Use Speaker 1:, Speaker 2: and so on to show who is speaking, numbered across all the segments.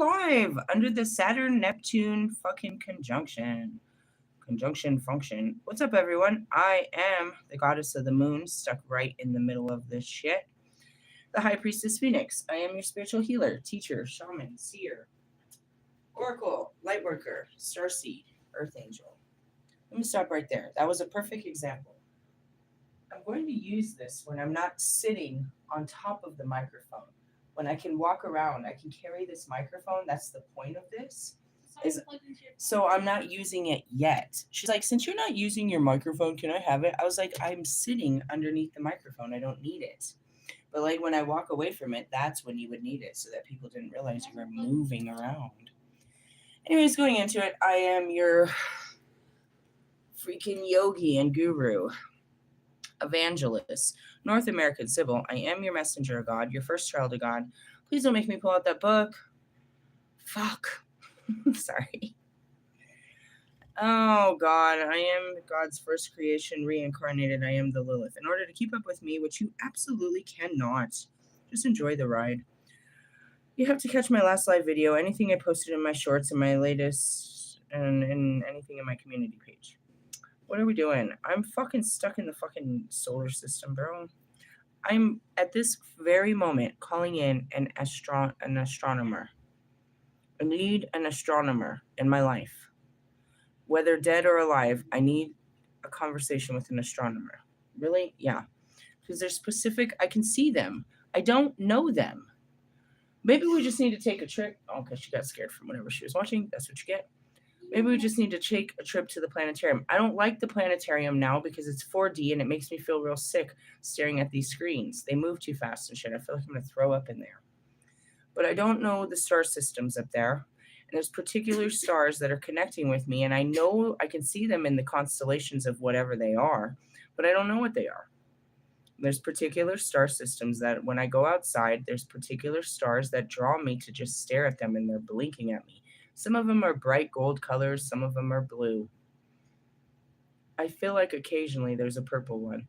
Speaker 1: alive under the Saturn-Neptune fucking conjunction. Conjunction function. What's up, everyone? I am the goddess of the moon, stuck right in the middle of this shit. The High Priestess Phoenix. I am your spiritual healer, teacher, shaman, seer, oracle, lightworker, starseed, earth angel. Let me stop right there. That was a perfect example. I'm going to use this when I'm not sitting on top of the microphone. When I can walk around, I can carry this microphone. That's the point of this. So I'm not using it yet. She's like, since you're not using your microphone, can I have it? I was like, I'm sitting underneath the microphone. I don't need it. But like when I walk away from it, that's when you would need it so that people didn't realize you were moving around. Anyways, going into it, I am your freaking yogi and guru, evangelist, North American Sybil. I am your messenger of God, your first child of God. Please don't make me pull out that book. Fuck. Sorry. Oh, God, I am God's first creation reincarnated. I am the Lilith. In order to keep up with me, which you absolutely cannot, just enjoy the ride. You have to catch my last live video, anything I posted in my shorts and my latest, and anything in my community page. What are we doing? I'm fucking stuck in the fucking solar system, bro. I'm, at this very moment, calling in an astronomer. I need an astronomer in my life. Whether dead or alive, I need a conversation with an astronomer. Really? Yeah. Because they're specific. I can see them. I don't know them. Maybe we just need to take a trip. Oh, because she got scared from whatever she was watching. That's what you get. Maybe we just need to take a trip to the planetarium. I don't like the planetarium now because it's 4D and it makes me feel real sick staring at these screens. They move too fast and shit. I feel like I'm going to throw up in there. But I don't know the star systems up there. And there's particular stars that are connecting with me. And I know I can see them in the constellations of whatever they are. But I don't know what they are. There's particular star systems that when I go outside, there's particular stars that draw me to just stare at them and they're blinking at me. Some of them are bright gold colors. Some of them are blue. I feel like occasionally there's a purple one.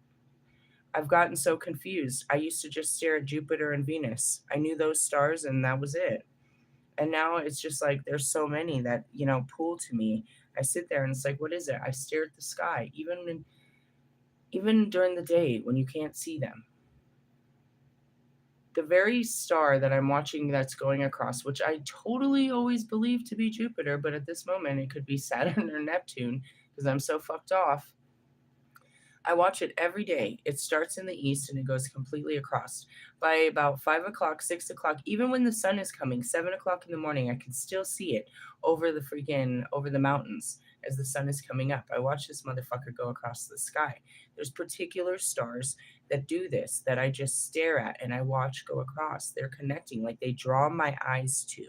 Speaker 1: I've gotten so confused. I used to just stare at Jupiter and Venus. I knew those stars and that was it. And now it's just like there's so many that, you know, pull to me. I sit there and it's like, what is it? I stare at the sky, even during the day when you can't see them. The very star that I'm watching that's going across, which I totally always believed to be Jupiter, but at this moment it could be Saturn or Neptune because I'm so fucked off. I watch it every day. It starts in the east and it goes completely across. By about 5 o'clock, 6 o'clock, even when the sun is coming, 7 o'clock in the morning, I can still see it over the mountains as the sun is coming up. I watch this motherfucker go across the sky. There's particular stars that do this that I just stare at and I watch go across. They're connecting, like they draw my eyes to.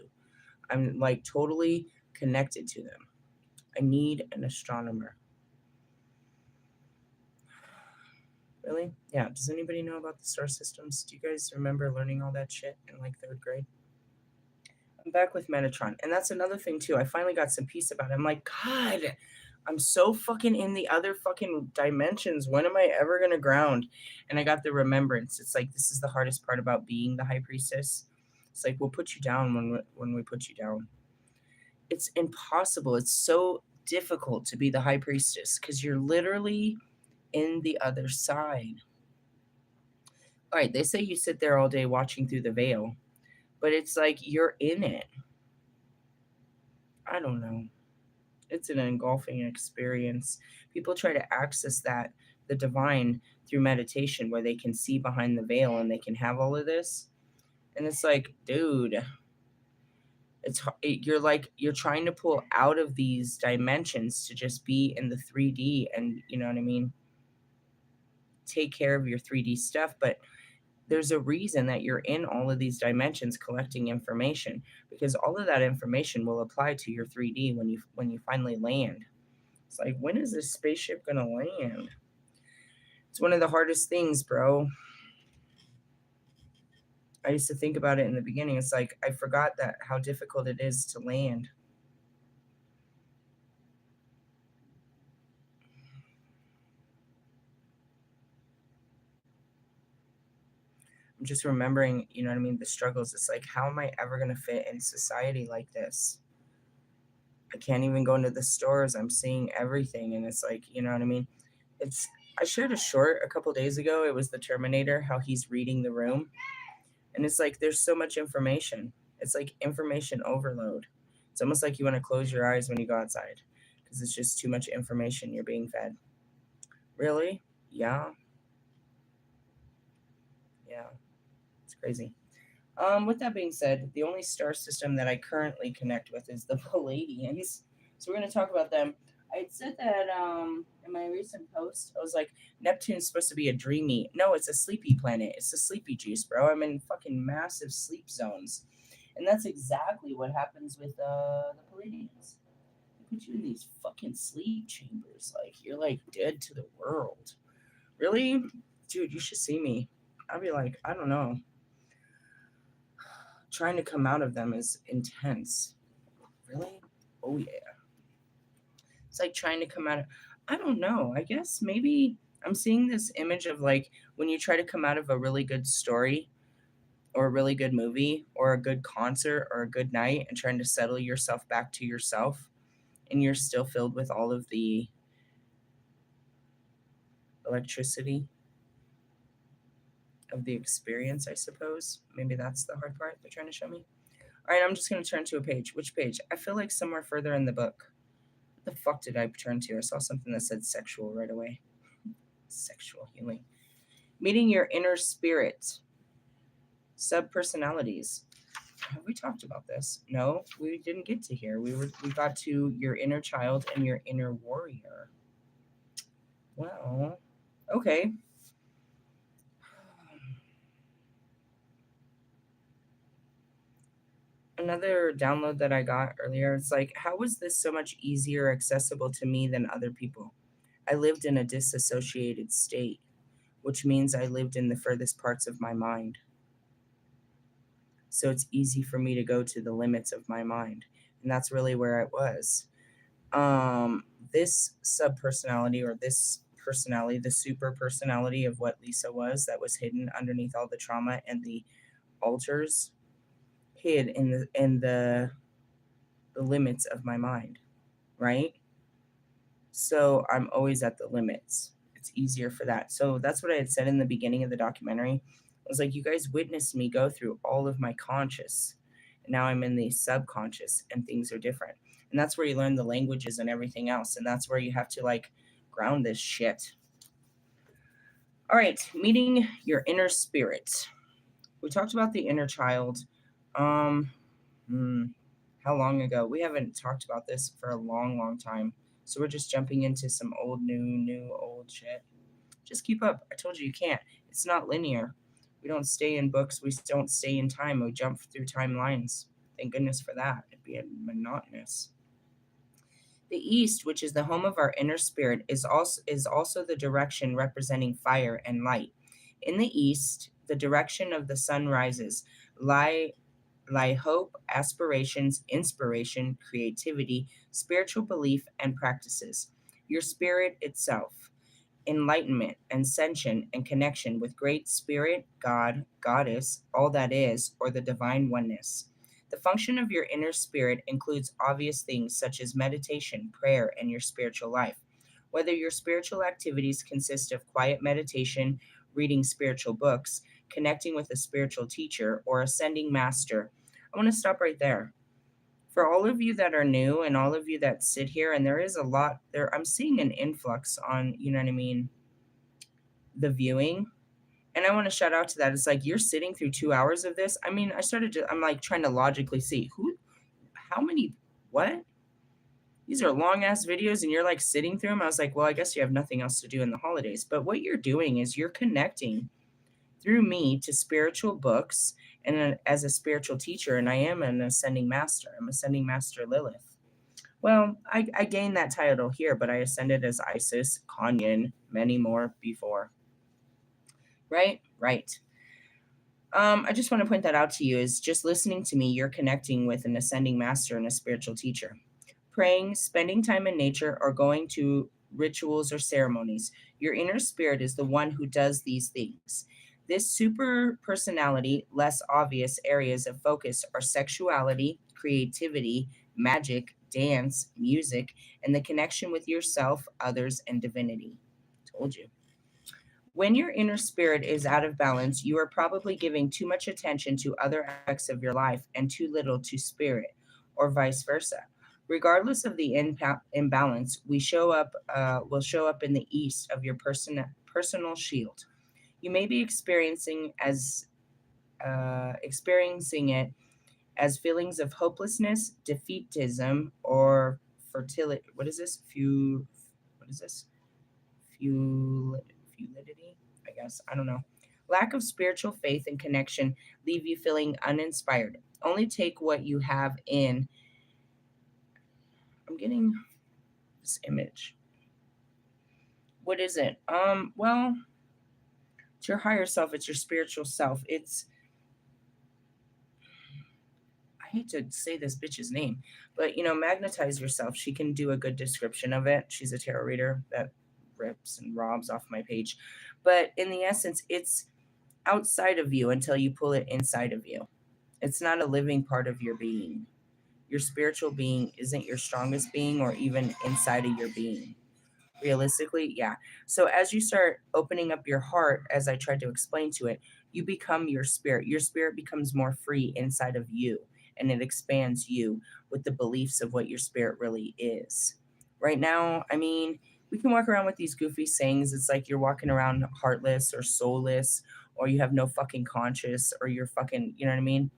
Speaker 1: I'm like totally connected to them. I need an astronomer. Really? Yeah. Does anybody know about the star systems? Do you guys remember learning all that shit in like 3rd grade? I'm back with Metatron. And that's another thing too. I finally got some peace about it. I'm like, God, I'm so fucking in the other fucking dimensions. When am I ever going to ground? And I got the remembrance. It's like, this is the hardest part about being the High Priestess. It's like, we'll put you down when we put you down. It's impossible. It's so difficult to be the High Priestess because you're literally in the other side. All right, they say you sit there all day watching through the veil, but it's like you're in it. I don't know. It's an engulfing experience. People try to access the divine, through meditation where they can see behind the veil and they can have all of this. And it's like, dude, you're trying to pull out of these dimensions to just be in the 3D and, you know what I mean? Take care of your 3D stuff, but there's a reason that you're in all of these dimensions collecting information because all of that information will apply to your 3D when you finally land. It's like, when is this spaceship gonna land? It's one of the hardest things, bro. I used to think about it in the beginning. It's like I forgot that how difficult it is to land. I'm I'm just remembering, you know what I mean, the struggles. It's like, how am I ever going to fit in society like this? I can't even go into the stores. I'm seeing everything. And it's like, you know what I mean? It's, I shared a short a couple days ago. It was the Terminator, how he's reading the room. And it's like, there's so much information. It's like information overload. It's almost like you want to close your eyes when you go outside because it's just too much information you're being fed. Really? Yeah. Yeah. It's crazy. With that being said, the only star system that I currently connect with is the Pleiadians. So we're going to talk about them. I had said that in my recent post, I was like, Neptune's supposed to be a dreamy. No, it's a sleepy planet. It's a sleepy juice, bro. I'm in fucking massive sleep zones. And that's exactly what happens with the Pleiadians. They put you in these fucking sleep chambers. Like, you're like dead to the world. Really? Dude, you should see me. I'd be like, I don't know. Trying to come out of them is intense. Really? Oh yeah. It's like trying to come out of, I don't know. I guess maybe I'm seeing this image of like when you try to come out of a really good story or a really good movie or a good concert or a good night and trying to settle yourself back to yourself and you're still filled with all of the electricity of the experience, I suppose. Maybe that's the hard part they're trying to show me. All right, I'm just going to turn to a page. Which page? I feel like somewhere further in the book. What the fuck did I turn to? I saw something that said sexual right away. Sexual healing. Meeting your inner spirit. Subpersonalities. Have we talked about this? No, we didn't get to here. We got to your inner child and your inner warrior. Well, okay. Another download that I got earlier, it's like, how was this so much easier accessible to me than other people? I lived in a disassociated state, which means I lived in the furthest parts of my mind. So it's easy for me to go to the limits of my mind. And that's really where I was. This subpersonality or this personality, the super personality of what Lisa was that was hidden underneath all the trauma and the altars, hid in the limits of my mind, right? So I'm always at the limits. It's easier for that. So that's what I had said in the beginning of the documentary. I was like, you guys witnessed me go through all of my conscious. And now I'm in the subconscious and things are different. And that's where you learn the languages and everything else. And that's where you have to like ground this shit. All right, meeting your inner spirit. We talked about the inner child. Um, how long ago? We haven't talked about this for a long, long time. So we're just jumping into some old, new, old shit. Just keep up. I told you you can't. It's not linear. We don't stay in books. We don't stay in time. We jump through timelines. Thank goodness for that. It'd be monotonous. The east, which is the home of our inner spirit, is also the direction representing fire and light. In the east, the direction of the sun rises, lie hope, aspirations, inspiration, creativity, spiritual belief, and practices. Your spirit itself, enlightenment, ascension, and connection with Great Spirit, God, Goddess, all that is, or the divine oneness. The function of your inner spirit includes obvious things such as meditation, prayer, and your spiritual life. Whether your spiritual activities consist of quiet meditation, reading spiritual books, connecting with a spiritual teacher, or ascending master, I want to stop right there. For all of you that are new and all of you that sit here, and there is a lot there, I'm seeing an influx on, you know what I mean, the viewing. And I want to shout out to that. It's like you're sitting through 2 hours of this. I mean, I'm like trying to logically see how many, what? These are long ass videos and you're like sitting through them. I was like, well, I guess you have nothing else to do in the holidays. But what you're doing is you're connecting through me to spiritual books and as a spiritual teacher, and I am an ascending master. I'm ascending master Lilith. Well, I gained that title here, but I ascended as Isis, Kanyan, many more before. Right? Right. I just want to point that out to you is just listening to me, you're connecting with an ascending master and a spiritual teacher. Praying, spending time in nature, or going to rituals or ceremonies. Your inner spirit is the one who does these things. This super personality, less obvious areas of focus are sexuality, creativity, magic, dance, music, and the connection with yourself, others, and divinity. Told you. When your inner spirit is out of balance, you are probably giving too much attention to other aspects of your life and too little to spirit, or vice versa. Regardless of the imbalance, will show up in the east of your personal shield. You may be experiencing it as feelings of hopelessness, defeatism, or fertility. What is this? What is this? Futility, I guess. I don't know. Lack of spiritual faith and connection leave you feeling uninspired. Only take what you have in. I'm getting this image. What is it? Well, it's your higher self, it's your spiritual self. I hate to say this bitch's name, but magnetize yourself. She can do a good description of it. She's a tarot reader that rips and robs off my page. But in the essence, it's outside of you until you pull it inside of you. It's not a living part of your being. Your spiritual being isn't your strongest being or even inside of your being. Realistically, yeah. So as you start opening up your heart, as I tried to explain to it, you become your spirit. Your spirit becomes more free inside of you, and it expands you with the beliefs of what your spirit really is. Right now, I mean, we can walk around with these goofy sayings. It's like you're walking around heartless or soulless, or you have no fucking conscience, or you're fucking, you know what I mean?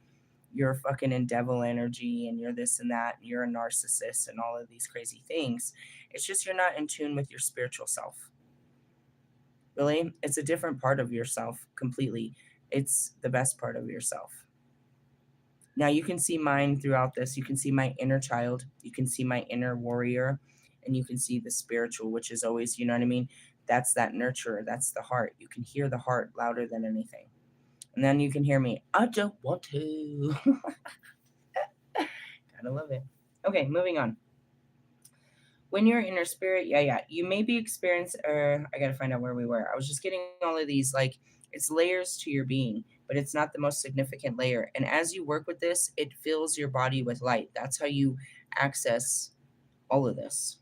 Speaker 1: You're fucking in devil energy and you're this and that, and you're a narcissist and all of these crazy things. It's just you're not in tune with your spiritual self. Really, it's a different part of yourself completely. It's the best part of yourself. Now you can see mine throughout this. You can see my inner child, you can see my inner warrior, and you can see the spiritual, which is always, you know what I mean? That's that nurturer, that's the heart. You can hear the heart louder than anything. And then you can hear me, I don't want to. Gotta love it. Okay, moving on. When you're inner spirit, yeah, you may be experiencing, I gotta find out where we were. I was just getting all of these, like, it's layers to your being, but it's not the most significant layer. And as you work with this, it fills your body with light. That's how you access all of this.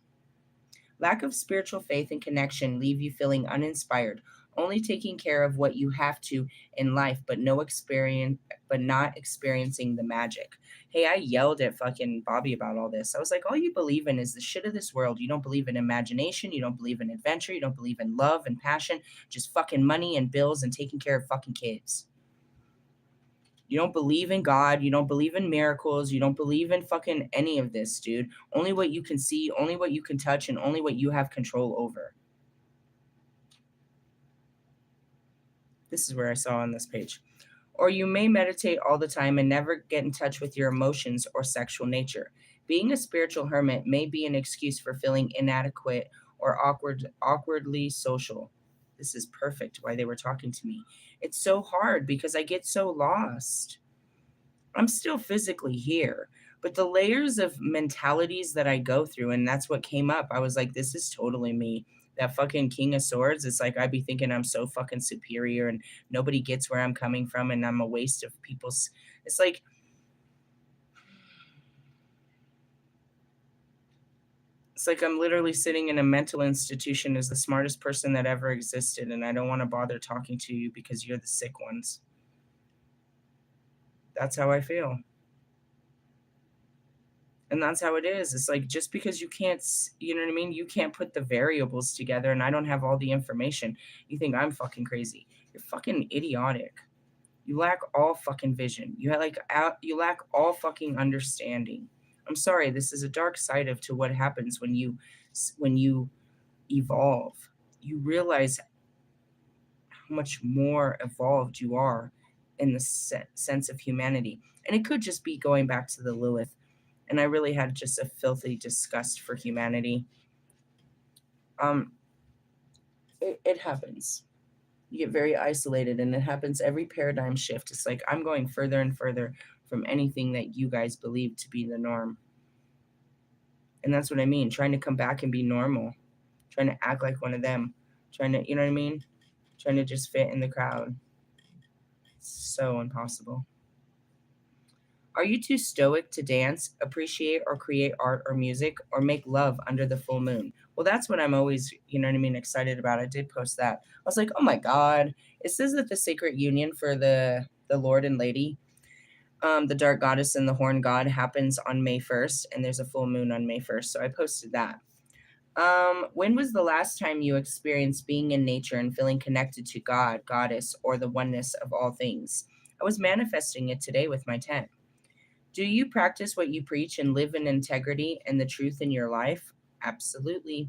Speaker 1: Lack of spiritual faith and connection leave you feeling uninspired, only taking care of what you have to in life, but not experiencing the magic. Hey, I yelled at fucking Bobby about all this. I was like, all you believe in is the shit of this world. You don't believe in imagination, you don't believe in adventure, you don't believe in love and passion, just fucking money and bills and taking care of fucking kids. You don't believe in God. You don't believe in miracles. You don't believe in fucking any of this, dude. Only what you can see, only what you can touch, and only what you have control over. This is where I saw on this page. Or you may meditate all the time and never get in touch with your emotions or sexual nature. Being a spiritual hermit may be an excuse for feeling inadequate or awkwardly social. This is perfect why they were talking to me. It's so hard because I get so lost. I'm still physically here, but the layers of mentalities that I go through, and that's what came up. I was like, this is totally me. That fucking King of Swords, it's like I'd be thinking I'm so fucking superior and nobody gets where I'm coming from and I'm a waste of people's. It's like, I'm literally sitting in a mental institution as the smartest person that ever existed, and I don't want to bother talking to you because you're the sick ones. That's how I feel. And that's how it is. It's like just because you can't, you know what I mean? You can't put the variables together and I don't have all the information. You think I'm fucking crazy. You're fucking idiotic. You lack all fucking vision. You lack all fucking understanding. I'm sorry, this is a dark side of to what happens when you evolve. You realize how much more evolved you are in the sense of humanity. And it could just be going back to the Lilith, and I really had just a filthy disgust for humanity. Um, it happens. You get very isolated, and it happens every paradigm shift. It's like I'm going further and further from anything that you guys believe to be the norm. And that's what I mean, trying to come back and be normal, trying to act like one of them, trying to, you know what I mean? Trying to just fit in the crowd. So impossible. Are you too stoic to dance, appreciate, or create art or music, or make love under the full moon? Well, that's what I'm always, you know what I mean, excited about. I did post that. I was like, oh my God. It says that the sacred union for the Lord and Lady, the dark goddess and the horn god, happens on May 1st, and there's a full moon on May 1st. So I posted that. When was the last time you experienced being in nature and feeling connected to God, goddess, or the oneness of all things? I was manifesting it today with my tent. Do you practice what you preach and live in integrity and the truth in your life? Absolutely.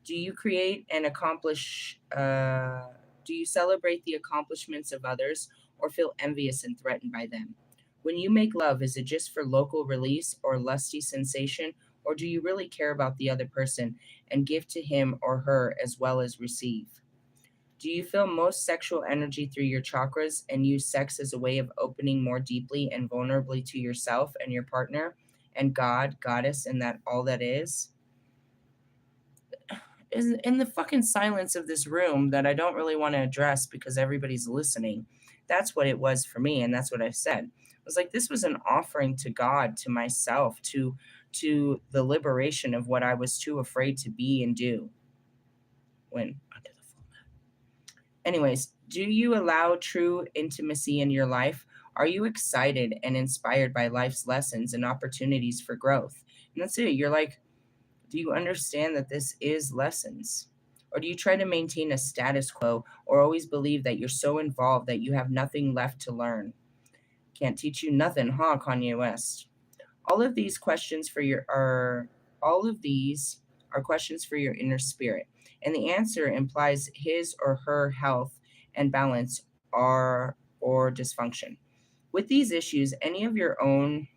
Speaker 1: Do you create and accomplish, do you celebrate the accomplishments of others or feel envious and threatened by them? When you make love, is it just for local release or lusty sensation, or do you really care about the other person and give to him or her as well as receive? Do you feel most sexual energy through your chakras and use sex as a way of opening more deeply and vulnerably to yourself and your partner and God, goddess, and that all that is? Is in the fucking silence of this room that I don't really want to address because everybody's listening. That's what it was for me, and that's what I said. I was like, this was an offering to God, to myself, to the liberation of what I was too afraid to be and do when under the full moon. Anyways, do you allow true intimacy in your life? Are you excited and inspired by life's lessons and opportunities for growth? And that's it. You're like, do you understand that this is lessons? Or do you try to maintain a status quo or always believe that you're so involved that you have nothing left to learn? Can't teach you nothing, huh, Kanye West? All of these questions for your are all of these are questions for your inner spirit. And the answer implies his or her health and balance are or dysfunction. With these issues, any of your own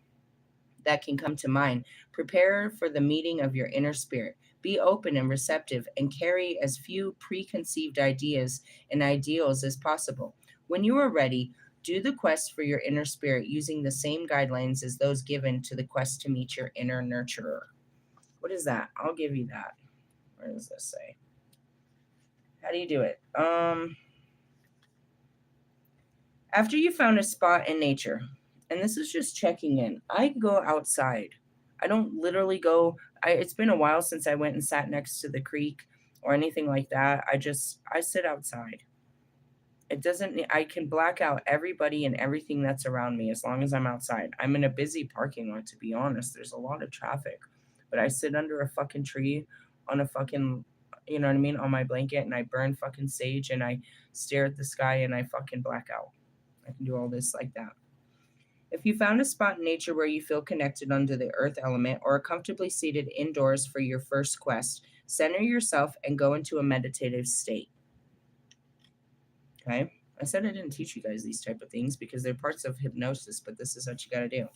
Speaker 1: that can come to mind. Prepare for the meeting of your inner spirit. Be open and receptive and carry as few preconceived ideas and ideals as possible. When you are ready, do the quest for your inner spirit using the same guidelines as those given to the quest to meet your inner nurturer. What is that? I'll give you that. Where does this say? How do you do it? After you found a spot in nature, and this is just checking in, I go outside. I don't literally go, it's been a while since I went and sat next to the creek or anything like that. I sit outside. It doesn't, I can black out everybody and everything that's around me as long as I'm outside. I'm in a busy parking lot, to be honest. There's a lot of traffic, but I sit under a fucking tree on a fucking, you know what I mean, on my blanket, and I burn fucking sage and I stare at the sky and I fucking black out. I can do all this like that. If you found a spot in nature where you feel connected under the earth element or are comfortably seated indoors for your first quest, center yourself and go into a meditative state. Okay? I said I didn't teach you guys these type of things because they're parts of hypnosis, but this is what you got to do.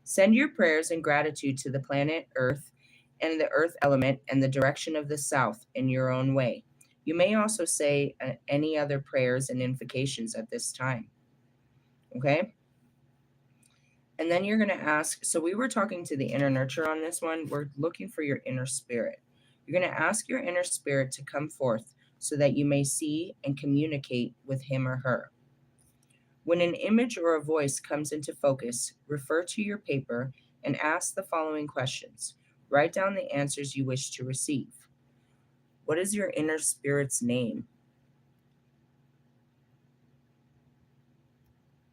Speaker 1: Send your prayers and gratitude to the planet Earth and the earth element and the direction of the south in your own way. You may also say any other prayers and invocations at this time. Okay? And then you're going to ask, so we were talking to the inner nurture on this one. We're looking for your inner spirit. You're going to ask your inner spirit to come forth so that you may see and communicate with him or her. When an image or a voice comes into focus, refer to your paper and ask the following questions. Write down the answers you wish to receive. What is your inner spirit's name?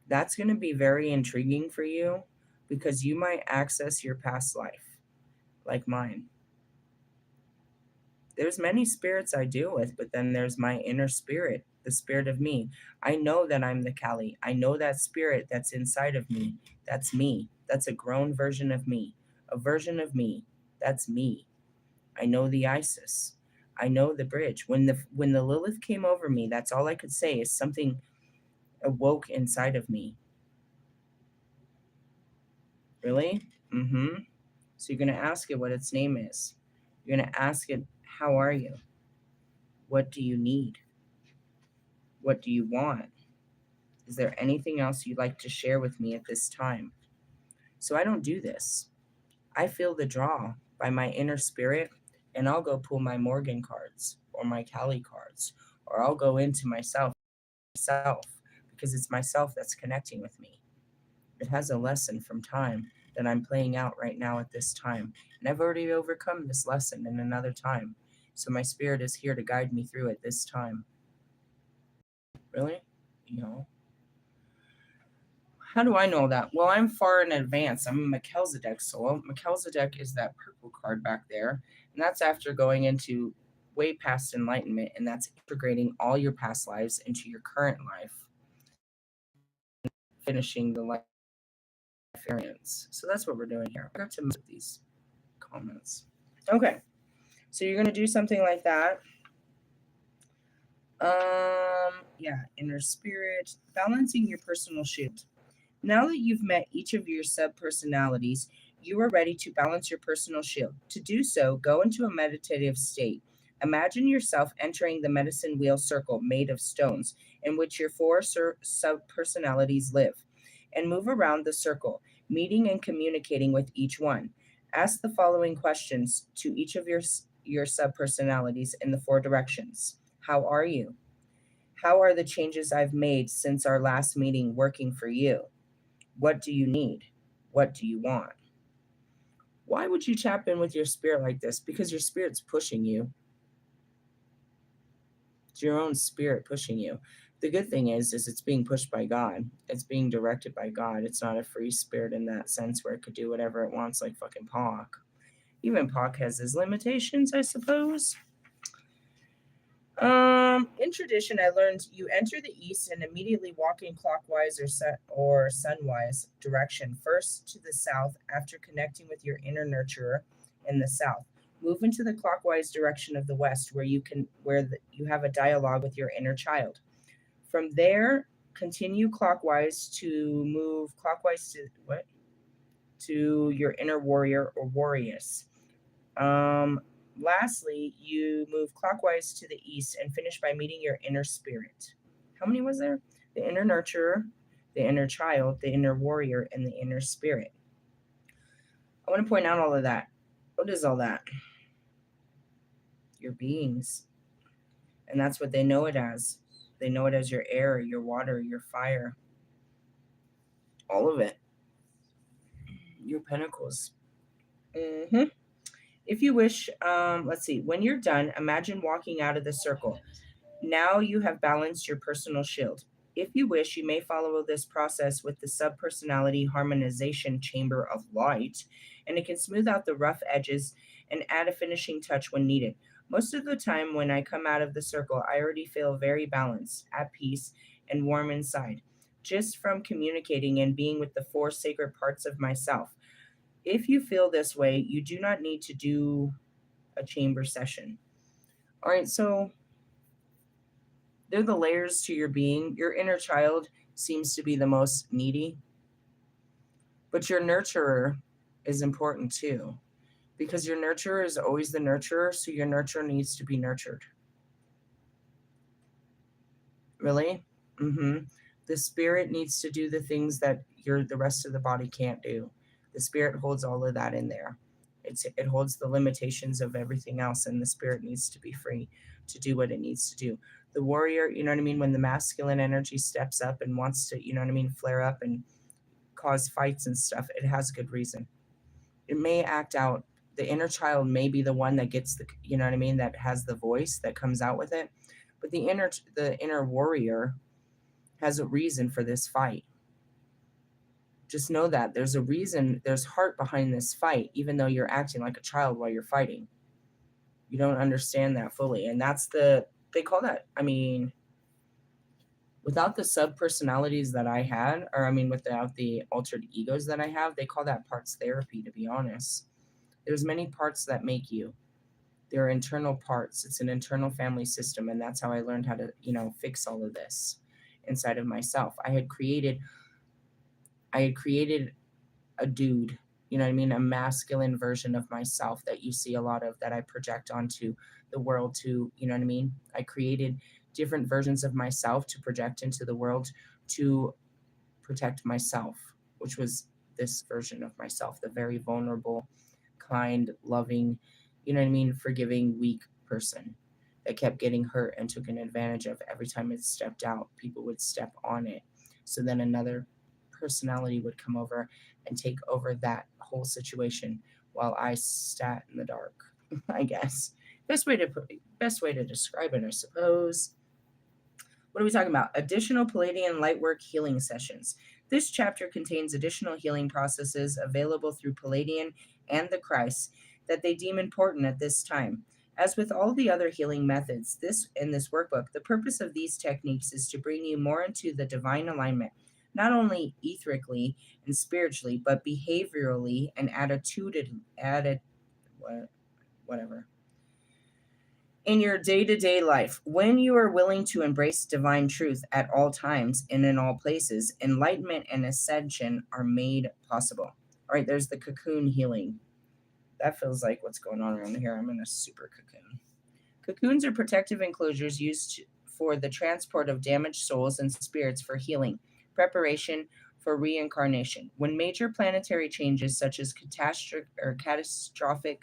Speaker 1: That's going to be very intriguing for you because you might access your past life, like mine. There's many spirits I deal with, but then there's my inner spirit, the spirit of me. I know that I'm the Kali. I know that spirit that's inside of me. That's me. That's a grown version of me, a version of me. That's me. I know the Isis. I know the bridge. When the Lilith came over me, that's all I could say is something awoke inside of me. Really? Mm-hmm. So you're going to ask it what its name is. You're going to ask it, how are you? What do you need? What do you want? Is there anything else you'd like to share with me at this time? So I don't do this. I feel the draw by my inner spirit, and I'll go pull my Morgan cards or my Kali cards, or I'll go into myself because it's myself that's connecting with me. It has a lesson from time that I'm playing out right now at this time. And I've already overcome this lesson in another time. So my spirit is here to guide me through it this time. Really? You know? How do I know that? Well, I'm far in advance. I'm a Melchizedek soul. Melchizedek is that purple card back there. And that's after going into way past enlightenment. And that's integrating all your past lives into your current life, finishing the life experience. So that's what we're doing here. I got to move these comments. Okay. So you're going to do something like that. Yeah, inner spirit, balancing your personal shield. Now that you've met each of your sub-personalities, you are ready to balance your personal shield. To do so, go into a meditative state. Imagine yourself entering the medicine wheel circle made of stones, in which your four sub-personalities live, and move around the circle, meeting and communicating with each one. Ask the following questions to each of your sub-personalities in the four directions. How are you? How are the changes I've made since our last meeting working for you? What do you need? What do you want? Why would you tap in with your spirit like this? Because your spirit's pushing you. It's your own spirit pushing you. The good thing is it's being pushed by God. It's being directed by God. It's not a free spirit in that sense where it could do whatever it wants, like fucking Pac. Even Pac has his limitations, I suppose. In tradition, I learned you enter the east and immediately walk in clockwise or sunwise direction, first to the south after connecting with your inner nurturer in the south. Move into the clockwise direction of the west, where you have a dialogue with your inner child. From there, continue clockwise to move clockwise to your inner warrior or warrioress. Lastly, you move clockwise to the east and finish by meeting your inner spirit. How many was there? The inner nurturer, the inner child, the inner warrior, and the inner spirit. I want to point out all of that. What is all that? Your beings. And that's what they know it as. They know it as your air, your water, your fire. All of it. Your pentacles. If you wish, let's see. When you're done, imagine walking out of the circle. Now you have balanced your personal shield. If you wish, you may follow this process with the subpersonality harmonization chamber of light, and it can smooth out the rough edges and add a finishing touch when needed. Most of the time, when I come out of the circle, I already feel very balanced, at peace, and warm inside, just from communicating and being with the four sacred parts of myself. If you feel this way, you do not need to do a chamber session. All right, so they're the layers to your being. Your inner child seems to be the most needy, but your nurturer is important too, because your nurturer is always the nurturer, so your nurturer needs to be nurtured. Really? The spirit needs to do the things that the rest of the body can't do. The spirit holds all of that in there. It holds the limitations of everything else, and the spirit needs to be free to do what it needs to do. The warrior, you know what I mean, when the masculine energy steps up and wants to, you know what I mean, flare up and cause fights and stuff, it has good reason. It may act out. The inner child may be the one that gets the, you know what I mean, that has the voice that comes out with it. But the inner warrior has a reason for this fight. Just know that there's a reason, there's heart behind this fight, even though you're acting like a child while you're fighting. You don't understand that fully. And they call that, without the sub-personalities that I had, without the altered egos that I have, they call that parts therapy, to be honest. There's many parts that make you. There are internal parts. It's an internal family system, and that's how I learned how to, fix all of this inside of myself. I had created a dude, a masculine version of myself that you see a lot of, that I project onto the world to, I created different versions of myself to project into the world to protect myself, which was this version of myself, the very vulnerable, kind, loving, forgiving, weak person that kept getting hurt and took an advantage of every time it stepped out. People would step on it. So then another personality would come over and take over that whole situation while I sat in the dark. I guess best way to describe it, I suppose. What are we talking about? Additional Pleiadian lightwork healing sessions. This chapter contains additional healing processes available through Pleiadian and the Christ that they deem important at this time. As with all the other healing methods, in this workbook, the purpose of these techniques is to bring you more into the divine alignment, not only etherically and spiritually, but behaviorally and whatever in your day-to-day life. When you are willing to embrace divine truth at all times and in all places, enlightenment and ascension are made possible. All right, there's the cocoon healing. That feels like what's going on around here. I'm in a super cocoon. Cocoons are protective enclosures used for the transport of damaged souls and spirits for healing, preparation for reincarnation. When major planetary changes such as catastrophic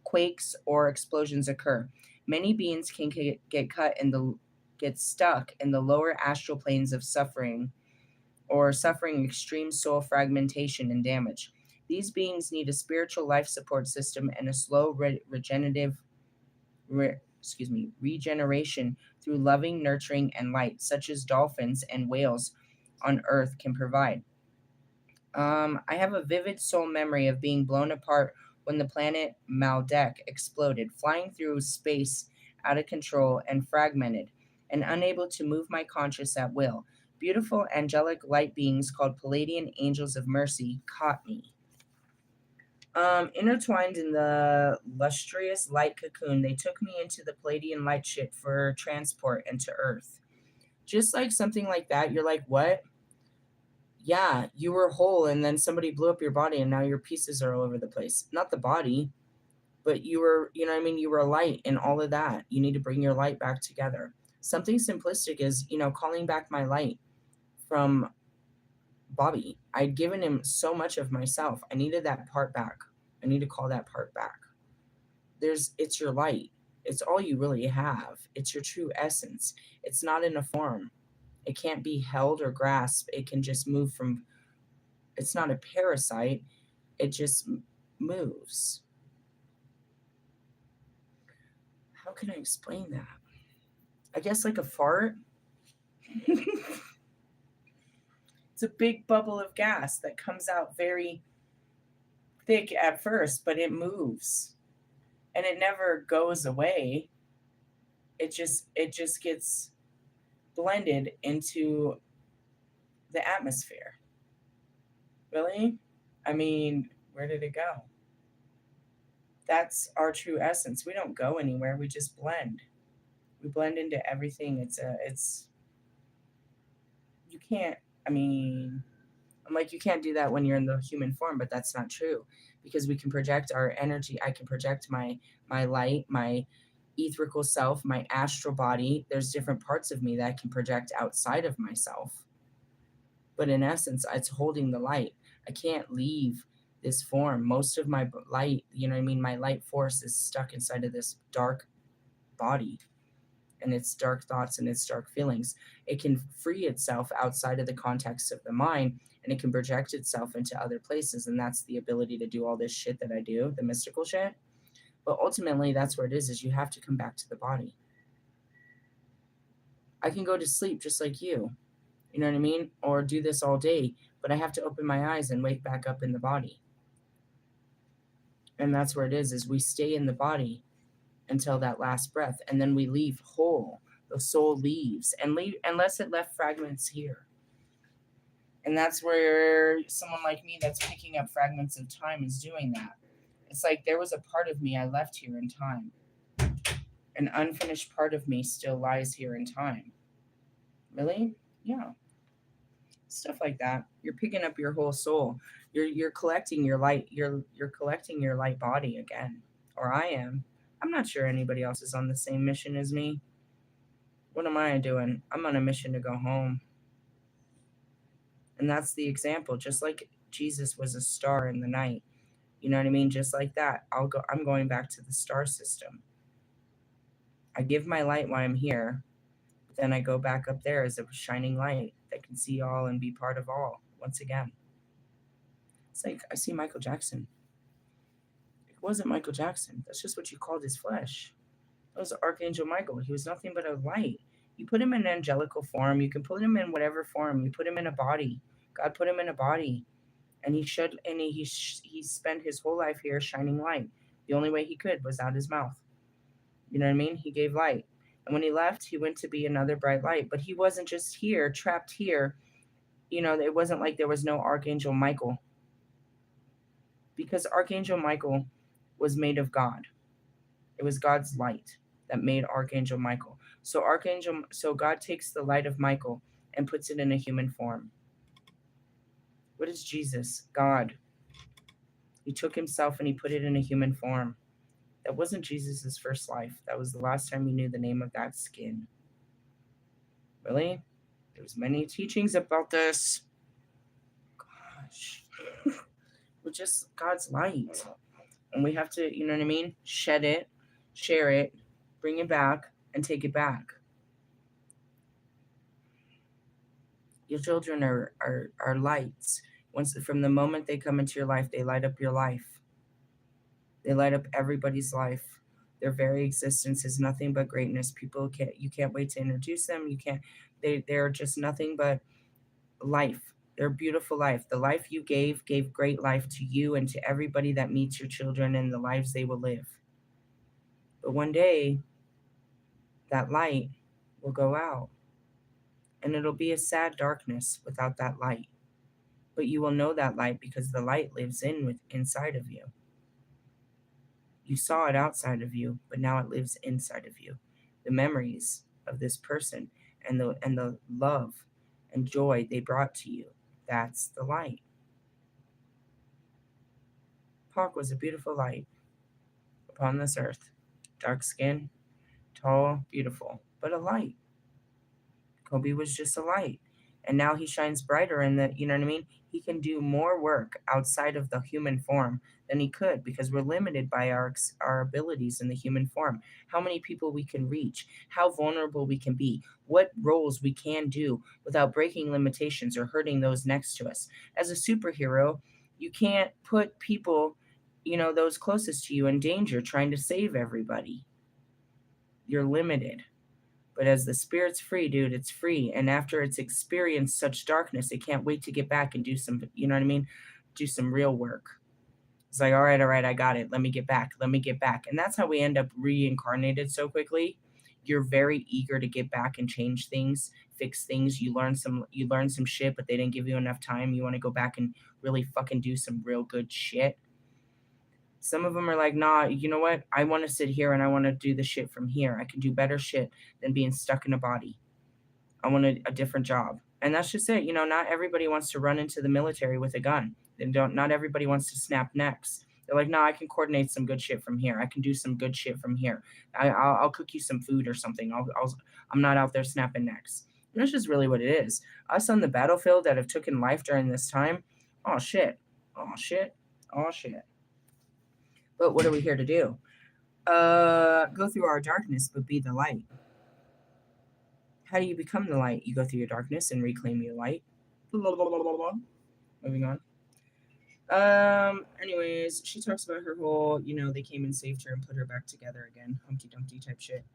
Speaker 1: quakes or explosions occur, many beings can get stuck in the lower astral planes of suffering or suffering extreme soul fragmentation and damage. These beings need a spiritual life support system and a slow regeneration through loving, nurturing, and light, such as dolphins and whales on Earth can provide. I have a vivid soul memory of being blown apart when the planet Maldek exploded, flying through space out of control and fragmented, and unable to move my conscious at will. Beautiful angelic light beings called Pleiadian angels of mercy caught me. Intertwined in the lustrous light cocoon, they took me into the Pleiadian light ship for transport into Earth. Just like something like that, you're like, what? Yeah, you were whole and then somebody blew up your body and now your pieces are all over the place. Not the body, but you were, you know what I mean? You were a light and all of that. You need to bring your light back together. Something simplistic is, calling back my light from Bobby. I'd given him so much of myself. I needed that part back. I need to call that part back. It's your light. It's all you really have. It's your true essence. It's not in a form. It can't be held or grasped. It can just move from, it's not a parasite. It just moves. How can I explain that? I guess like a fart. It's a big bubble of gas that comes out very thick at first, but it moves. And it never goes away. It just gets blended into the atmosphere. Really? I mean, where did it go? That's our true essence. We don't go anywhere. We just blend. We blend into everything. You can't, I'm like, you can't do that when you're in the human form, but that's not true because we can project our energy. I can project my light, my etherical self, my astral body. There's different parts of me that I can project outside of myself. But in essence, it's holding the light. I can't leave this form. Most of my light, my light force is stuck inside of this dark body and its dark thoughts and its dark feelings. It can free itself outside of the context of the mind and it can project itself into other places. And that's the ability to do all this shit that I do, the mystical shit. But ultimately, that's where it is you have to come back to the body. I can go to sleep just like you. You know what I mean? Or do this all day, but I have to open my eyes and wake back up in the body. And that's where it is we stay in the body until that last breath, and then we leave whole. The soul leaves, unless it left fragments here. And that's where someone like me that's picking up fragments of time is doing that. It's like there was a part of me I left here in time. An unfinished part of me still lies here in time. Really? Yeah. Stuff like that. You're picking up your whole soul. You're collecting your light. You're collecting your light body again. Or I am. I'm not sure anybody else is on the same mission as me. What am I doing? I'm on a mission to go home. And that's the example. Just like Jesus was a star in the night. You know what I mean? Just like that. I'm going back to the star system. I give my light while I'm here. But then I go back up there as a shining light that can see all and be part of all once again. It's like I see Michael Jackson. It wasn't Michael Jackson. That's just what you called his flesh. That was Archangel Michael. He was nothing but a light. You put him in angelical form. You can put him in whatever form. You put him in a body. God put him in a body, and he spent his whole life here shining light. The only way he could was out his mouth. You know what I mean? He gave light. And when he left, he went to be another bright light. But he wasn't just here, trapped here. It wasn't like there was no Archangel Michael. Because Archangel Michael was made of God. It was God's light that made Archangel Michael. So God takes the light of Michael and puts it in a human form. What is Jesus? God. He took himself and he put it in a human form. That wasn't Jesus's first life. That was the last time he knew the name of that skin. Really? There's many teachings about this. Gosh. We're just God's light. And we have to, you know what I mean? Shed it, share it, bring it back, and take it back. Your children are lights. From the moment they come into your life, they light up your life. They light up everybody's life. Their very existence is nothing but greatness. You can't wait to introduce them. They're just nothing but life. They're beautiful life. The life you gave great life to you and to everybody that meets your children and the lives they will live. But one day, that light will go out. And it'll be a sad darkness without that light. But you will know that light because the light lives inside of you. You saw it outside of you, but now it lives inside of you. The memories of this person and the love and joy they brought to you, that's the light. Pac was a beautiful light upon this earth. Dark skin, tall, beautiful, but a light. Kobe was just a light. And now he shines brighter in the, you know what I mean? He can do more work outside of the human form than he could because we're limited by our abilities in the human form. How many people we can reach, how vulnerable we can be, what roles we can do without breaking limitations or hurting those next to us. As a superhero, you can't put people, those closest to you in danger trying to save everybody. You're limited. But as the spirit's free, dude, it's free. And after it's experienced such darkness, it can't wait to get back and do some, you know what I mean? Do some real work. It's like, all right, I got it. Let me get back. And that's how we end up reincarnated so quickly. You're very eager to get back and change things, fix things. You learn some shit, but they didn't give you enough time. You want to go back and really fucking do some real good shit. Some of them are like, nah, you know what? I want to sit here and I want to do the shit from here. I can do better shit than being stuck in a body. I want a different job. And that's just it. Not everybody wants to run into the military with a gun. Not everybody wants to snap necks. They're like, no, I can coordinate some good shit from here. I can do some good shit from here. I'll cook you some food or something. I'm not out there snapping necks. And that's just really what it is. Us on the battlefield that have taken life during this time. Oh, shit. But what are we here to do? Go through our darkness, but be the light. How do you become the light? You go through your darkness and reclaim your light. Blah, blah, blah, blah, blah. Moving on. Anyways, she talks about her whole, they came and saved her and put her back together again. Humpty Dumpty type shit.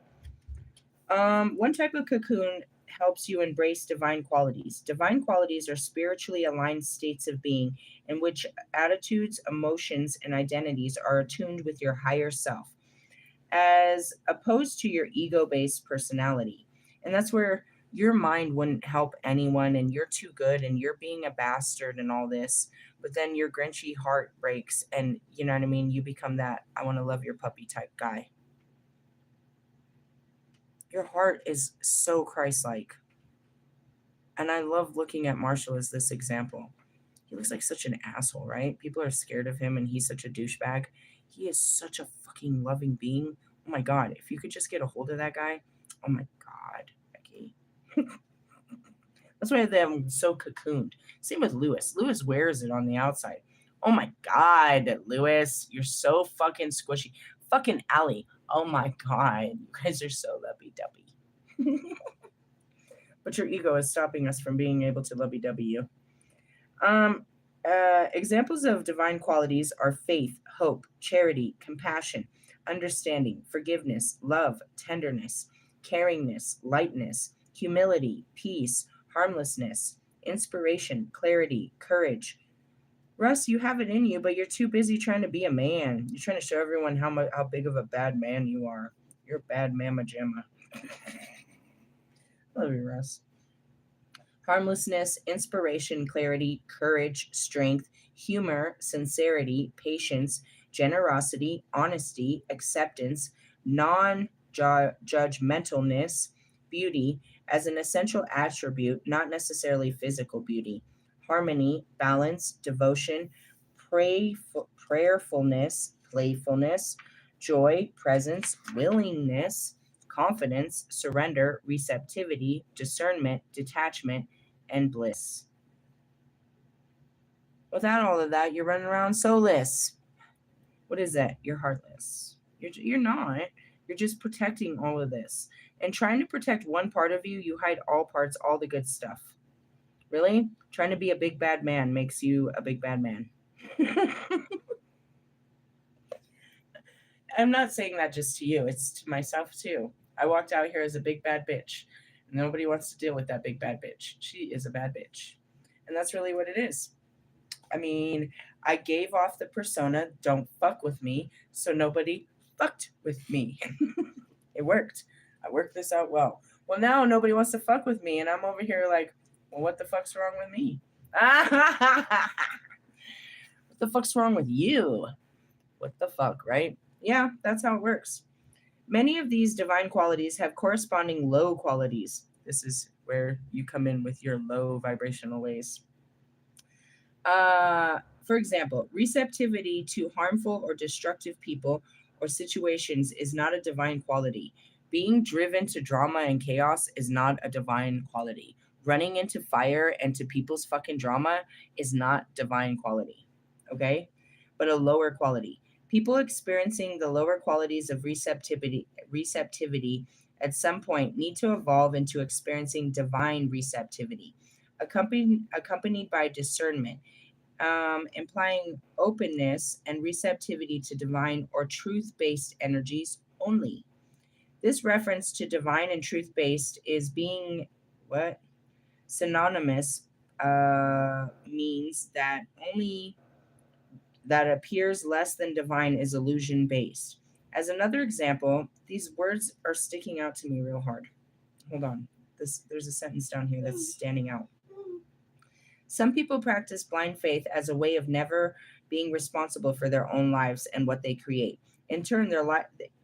Speaker 1: One type of cocoon helps you embrace divine qualities. Divine qualities are spiritually aligned states of being in which attitudes, emotions, and identities are attuned with your higher self, as opposed to your ego-based personality. And that's where your mind wouldn't help anyone, and you're too good, and you're being a bastard and all this, but then your grinchy heart breaks, and you know what I mean? You become that I want to love your puppy type guy. Your heart is so Christ-like. And I love looking at Marshall as this example. He looks like such an asshole, right? People are scared of him and he's such a douchebag. He is such a fucking loving being. Oh my God. If you could just get a hold of that guy. Oh my God, Becky. That's why I'm so cocooned. Same with Lewis. Lewis wears it on the outside. Oh my God, Lewis. You're so fucking squishy. Fucking Allie. Oh my God. You guys are so lovey-dovey. but your ego is stopping us from being able to lovey-dovey you. Examples of divine qualities are faith, hope, charity, compassion, understanding, forgiveness, love, tenderness, caringness, lightness, humility, peace, harmlessness, inspiration, clarity, courage. Russ, you have it in you, but you're too busy trying to be a man. You're trying to show everyone how big of a bad man you are. You're a bad mamma jamma. Love you, Russ. Harmlessness, inspiration, clarity, courage, strength, humor, sincerity, patience, generosity, honesty, acceptance, non judgmentalness, beauty as an essential attribute, not necessarily physical beauty, harmony, balance, devotion, prayerfulness, playfulness, joy, presence, willingness, confidence, surrender, receptivity, discernment, detachment, and bliss. Without all of that, you're running around soulless. What is that? You're heartless. You're not. You're just protecting all of this. And trying to protect one part of you, you hide all parts, all the good stuff. Really? Trying to be a big bad man makes you a big bad man. I'm not saying that just to you, it's to myself too. I walked out here as a big bad bitch. Nobody wants to deal with that big bad bitch. She is a bad bitch. And that's really what it is. I mean, I gave off the persona, don't fuck with me, so nobody fucked with me. It worked. I worked this out well. Well, now nobody wants to fuck with me, and I'm over here like, well, what the fuck's wrong with me? What the fuck's wrong with you? What the fuck, right? Yeah, that's how it works. Many of these divine qualities have corresponding low qualities. This is where you come in with your low vibrational ways. For example, receptivity to harmful or destructive people or situations is not a divine quality. Being driven to drama and chaos is not a divine quality. Running into fire and to people's fucking drama is not divine quality. Okay? But a lower quality. People experiencing the lower qualities of receptivity at some point need to evolve into experiencing divine receptivity, accompanied by discernment, implying openness and receptivity to divine or truth-based energies only. This reference to divine and truth-based is being what synonymous means that only that appears less than divine is illusion based. As another example, these words are sticking out to me real hard. Hold on. There's a sentence down here that's standing out. Some people practice blind faith as a way of never being responsible for their own lives and what they create. In turn,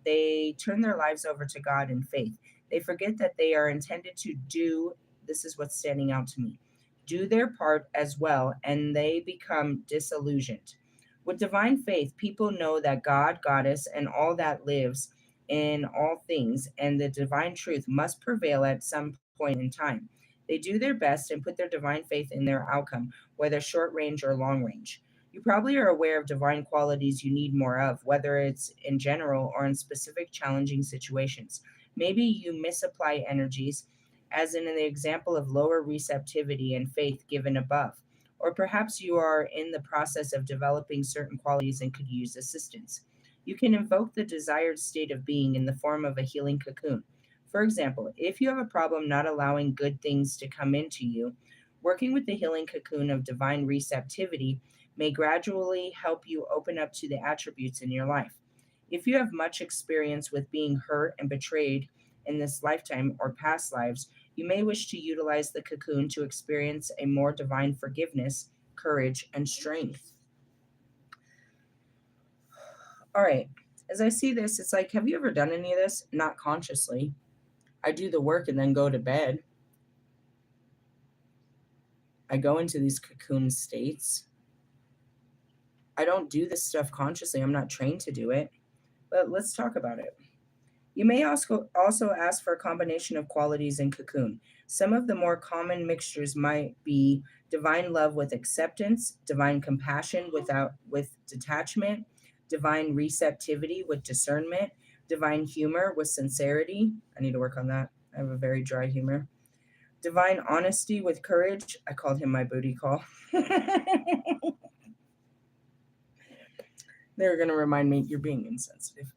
Speaker 1: they turn their lives over to God in faith. They forget that they are intended to do, this is what's standing out to me, do their part as well, and they become disillusioned. With divine faith, people know that God, Goddess, and all that lives in all things, and the divine truth must prevail at some point in time. They do their best and put their divine faith in their outcome, whether short range or long range. You probably are aware of divine qualities you need more of, whether it's in general or in specific challenging situations. Maybe you misapply energies, as in the example of lower receptivity and faith given above. Or perhaps you are in the process of developing certain qualities and could use assistance. You can invoke the desired state of being in the form of a healing cocoon. For example, if you have a problem not allowing good things to come into you, working with the healing cocoon of divine receptivity may gradually help you open up to the attributes in your life. If you have much experience with being hurt and betrayed in this lifetime or past lives, you may wish to utilize the cocoon to experience a more divine forgiveness, courage, and strength. All right, as I see this, it's like, have you ever done any of this? Not consciously. I do the work and then go to bed. I go into these cocoon states. I don't do this stuff consciously. I'm not trained to do it. But let's talk about it. You may also ask for a combination of qualities in cocoon. Some of the more common mixtures might be divine love with acceptance, divine compassion with detachment, divine receptivity with discernment, divine humor with sincerity. I need to work on that. I have a very dry humor. Divine honesty with courage. I called him my booty call. They're going to remind me you're being insensitive.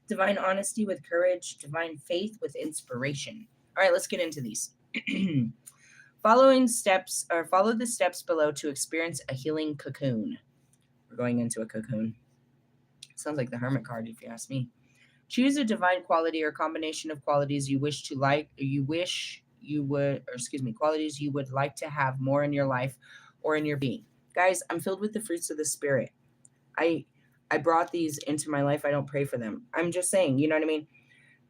Speaker 1: Divine honesty with courage. Divine faith with inspiration. All right, let's get into these. Follow the steps below to experience a healing cocoon. We're going into a cocoon. Sounds like the Hermit card, if you ask me. Choose a divine quality or combination of qualities you wish to like, qualities you would like to have more in your life or in your being. Guys, I'm filled with the fruits of the Spirit. I brought these into my life. I don't pray for them. I'm just saying, you know what I mean?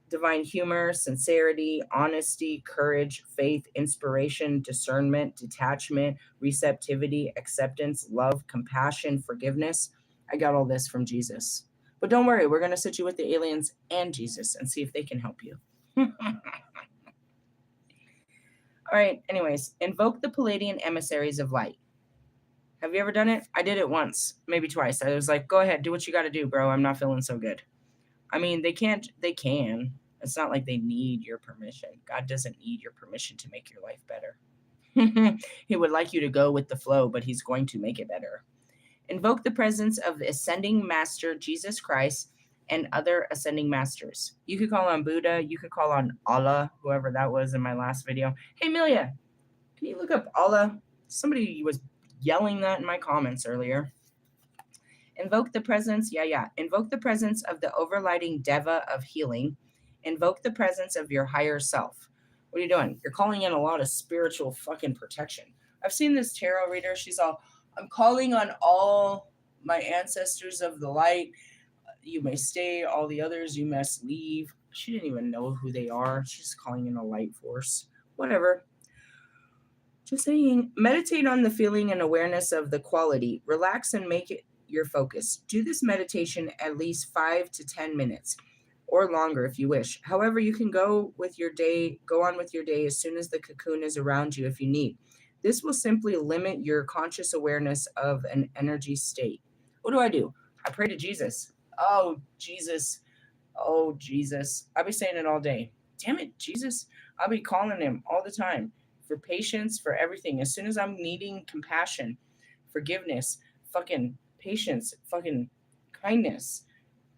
Speaker 1: Divine humor, sincerity, honesty, courage, faith, inspiration, discernment, detachment, receptivity, acceptance, love, compassion, forgiveness. I got all this from Jesus. But don't worry, we're going to sit you with the aliens and Jesus and see if they can help you. All right, anyways, invoke the Pleiadian emissaries of light. Have you ever done it? I did it once, maybe twice. I was like, go ahead, do what you got to do, bro. I'm not feeling so good. I mean, they can. It's not like they need your permission. God doesn't need your permission to make your life better. He would like you to go with the flow, but he's going to make it better. Invoke the presence of the ascending master, Jesus Christ, and other ascending masters. You could call on Buddha. You could call on Allah, whoever that was in my last video. Hey, Amelia, can you look up Allah? Somebody was yelling that in my comments earlier. Invoke the presence, Invoke the presence of the overlighting Deva of healing. Invoke the presence of your higher self. What are you doing? You're calling in a lot of spiritual fucking protection. I've seen this tarot reader. She's all, I'm calling on all my ancestors of the light. You may stay, all the others you must leave. She didn't even know who they are. She's calling in a light force. Whatever. Just saying. Meditate on the feeling and awareness of the quality. Relax and make it your focus. Do this meditation at least 5 to 10 minutes or longer if you wish. However, you can go on with your day as soon as the cocoon is around you if you need. This will simply limit your conscious awareness of an energy state. What do? I pray to Jesus. Oh, Jesus. Oh, Jesus. I'll be saying it all day. Damn it, Jesus. I'll be calling him all the time for patience, for everything. As soon as I'm needing compassion, forgiveness, fucking patience, fucking kindness,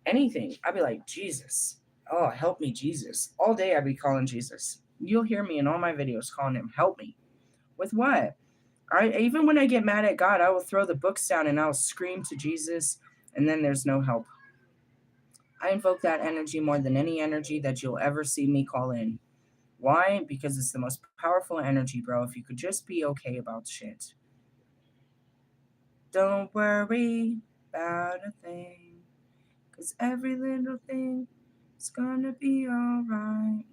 Speaker 1: anything, I'll be like, Jesus. Oh, help me, Jesus. All day I'll be calling Jesus. You'll hear me in all my videos calling him, help me. With what? Even when I get mad at God, I will throw the books down and I'll scream to Jesus, and then there's no help. I invoke that energy more than any energy that you'll ever see me call in. Why? Because it's the most powerful energy, bro. If you could just be okay about shit. Don't worry about a thing, 'cause every little thing is gonna be all right.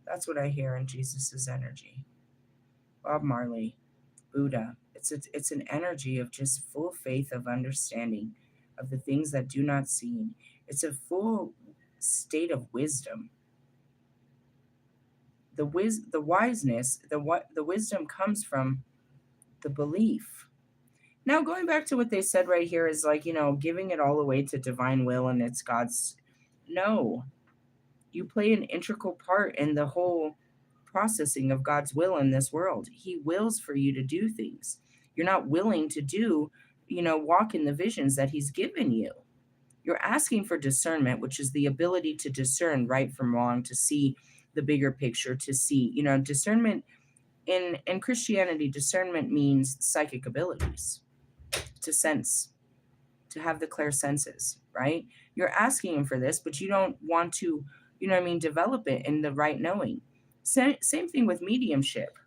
Speaker 1: That's what I hear in Jesus' energy. Bob Marley, Buddha. It's an energy of just full faith, of understanding of the things that do not seem. It's a full state of wisdom. The wisdom comes from the belief. Now, going back to what they said right here is like, giving it all away to divine will and it's God's. No, you play an integral part in the whole processing of God's will in this world. He wills for you to do things. You're not willing to do, walk in the visions that he's given you. You're asking for discernment, which is the ability to discern right from wrong, to see the bigger picture, to see, discernment in Christianity. Discernment means psychic abilities, to sense, to have the clear senses, right? You're asking him for this, but you don't want to, develop it in the right knowing. Same thing with mediumship.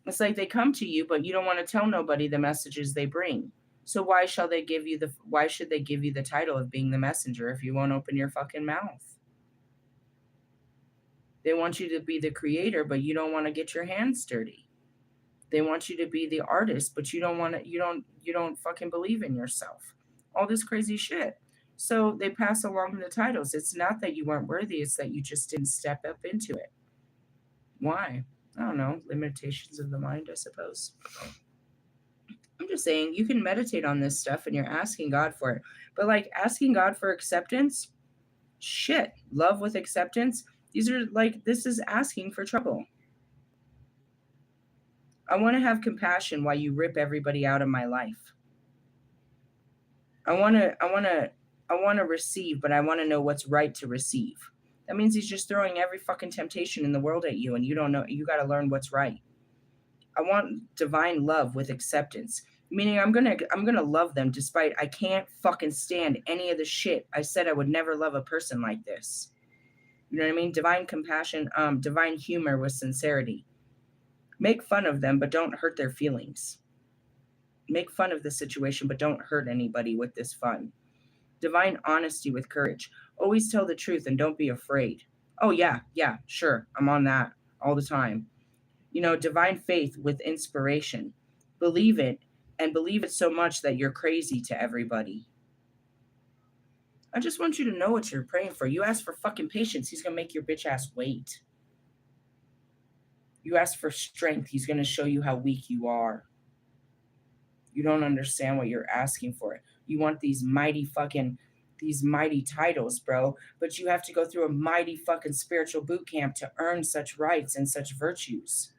Speaker 1: It's like they come to you, but you don't want to tell nobody the messages they bring. So why should they give you the title of being the messenger if you won't open your fucking mouth? They want you to be the creator, but you don't want to get your hands dirty. They want you to be the artist, but you don't fucking believe in yourself. All this crazy shit. So they pass along the titles. It's not that you weren't worthy, it's that you just didn't step up into it. Why? I don't know. Limitations of the mind, I suppose. I'm just saying, you can meditate on this stuff and you're asking God for it. But like asking God for acceptance, shit, love with acceptance, These are like, this is asking for trouble. I want to have compassion while you rip everybody out of my life. I want to receive, but I want to know what's right to receive. That means he's just throwing every fucking temptation in the world at you and you don't know, you got to learn what's right. I want divine love with acceptance, meaning I'm going to love them despite I can't fucking stand any of the shit. I said I would never love a person like this. You know what I mean? Divine compassion, divine humor with sincerity. Make fun of them, but don't hurt their feelings. Make fun of the situation, but don't hurt anybody with this fun. Divine honesty with courage. Always tell the truth and don't be afraid. Oh, yeah, sure. I'm on that all the time. You know, divine faith with inspiration. Believe it, and believe it so much that you're crazy to everybody. I just want you to know what you're praying for. You ask for fucking patience, he's going to make your bitch ass wait. You ask for strength, he's going to show you how weak you are. You don't understand what you're asking for. You want these mighty titles, bro, but you have to go through a mighty fucking spiritual boot camp to earn such rights and such virtues.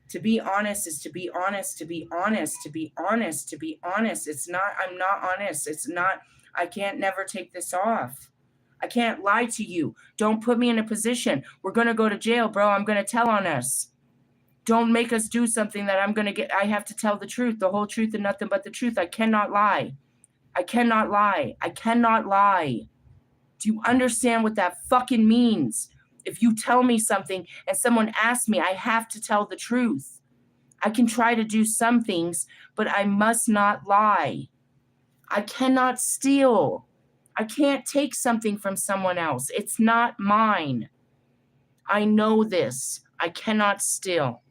Speaker 1: To be honest is to be honest, to be honest, to be honest, to be honest. It's not, I'm not honest. It's not, I can't never take this off. I can't lie to you. Don't put me in a position. We're going to go to jail, bro. I'm going to tell on us. Don't make us do something that I have to tell the truth, the whole truth and nothing but the truth. I cannot lie. I cannot lie. I cannot lie. Do you understand what that fucking means? If you tell me something and someone asks me, I have to tell the truth. I can try to do some things, but I must not lie. I cannot steal. I can't take something from someone else. It's not mine. I know this. I cannot steal.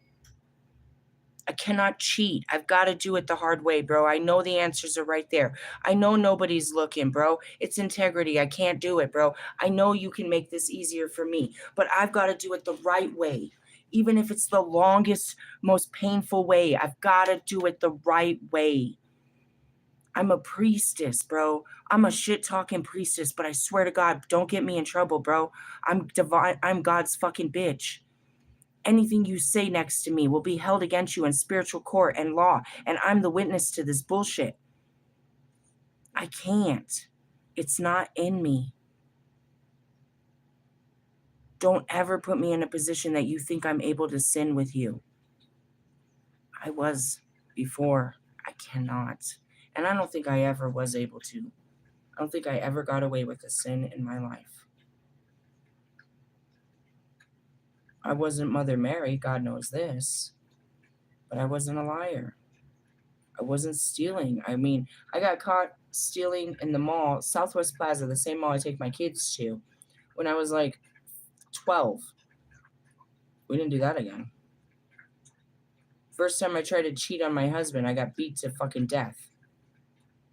Speaker 1: I cannot cheat. I've got to do it the hard way, bro. I know the answers are right there. I know nobody's looking, bro. It's integrity. I can't do it, bro. I know you can make this easier for me, but I've got to do it the right way. Even if it's the longest, most painful way, I've got to do it the right way. I'm a priestess, bro. I'm a shit-talking priestess, but I swear to God, don't get me in trouble, bro. I'm divine. I'm God's fucking bitch. Anything you say next to me will be held against you in spiritual court and law, and I'm the witness to this bullshit. I can't. It's not in me. Don't ever put me in a position that you think I'm able to sin with you. I was before. I cannot. And I don't think I ever was able to. I don't think I ever got away with a sin in my life. I wasn't Mother Mary, God knows this, but I wasn't a liar. I wasn't stealing. I mean, I got caught stealing in the mall, Southwest Plaza, the same mall I take my kids to, when I was like 12. We didn't do that again. First time I tried to cheat on my husband, I got beat to fucking death.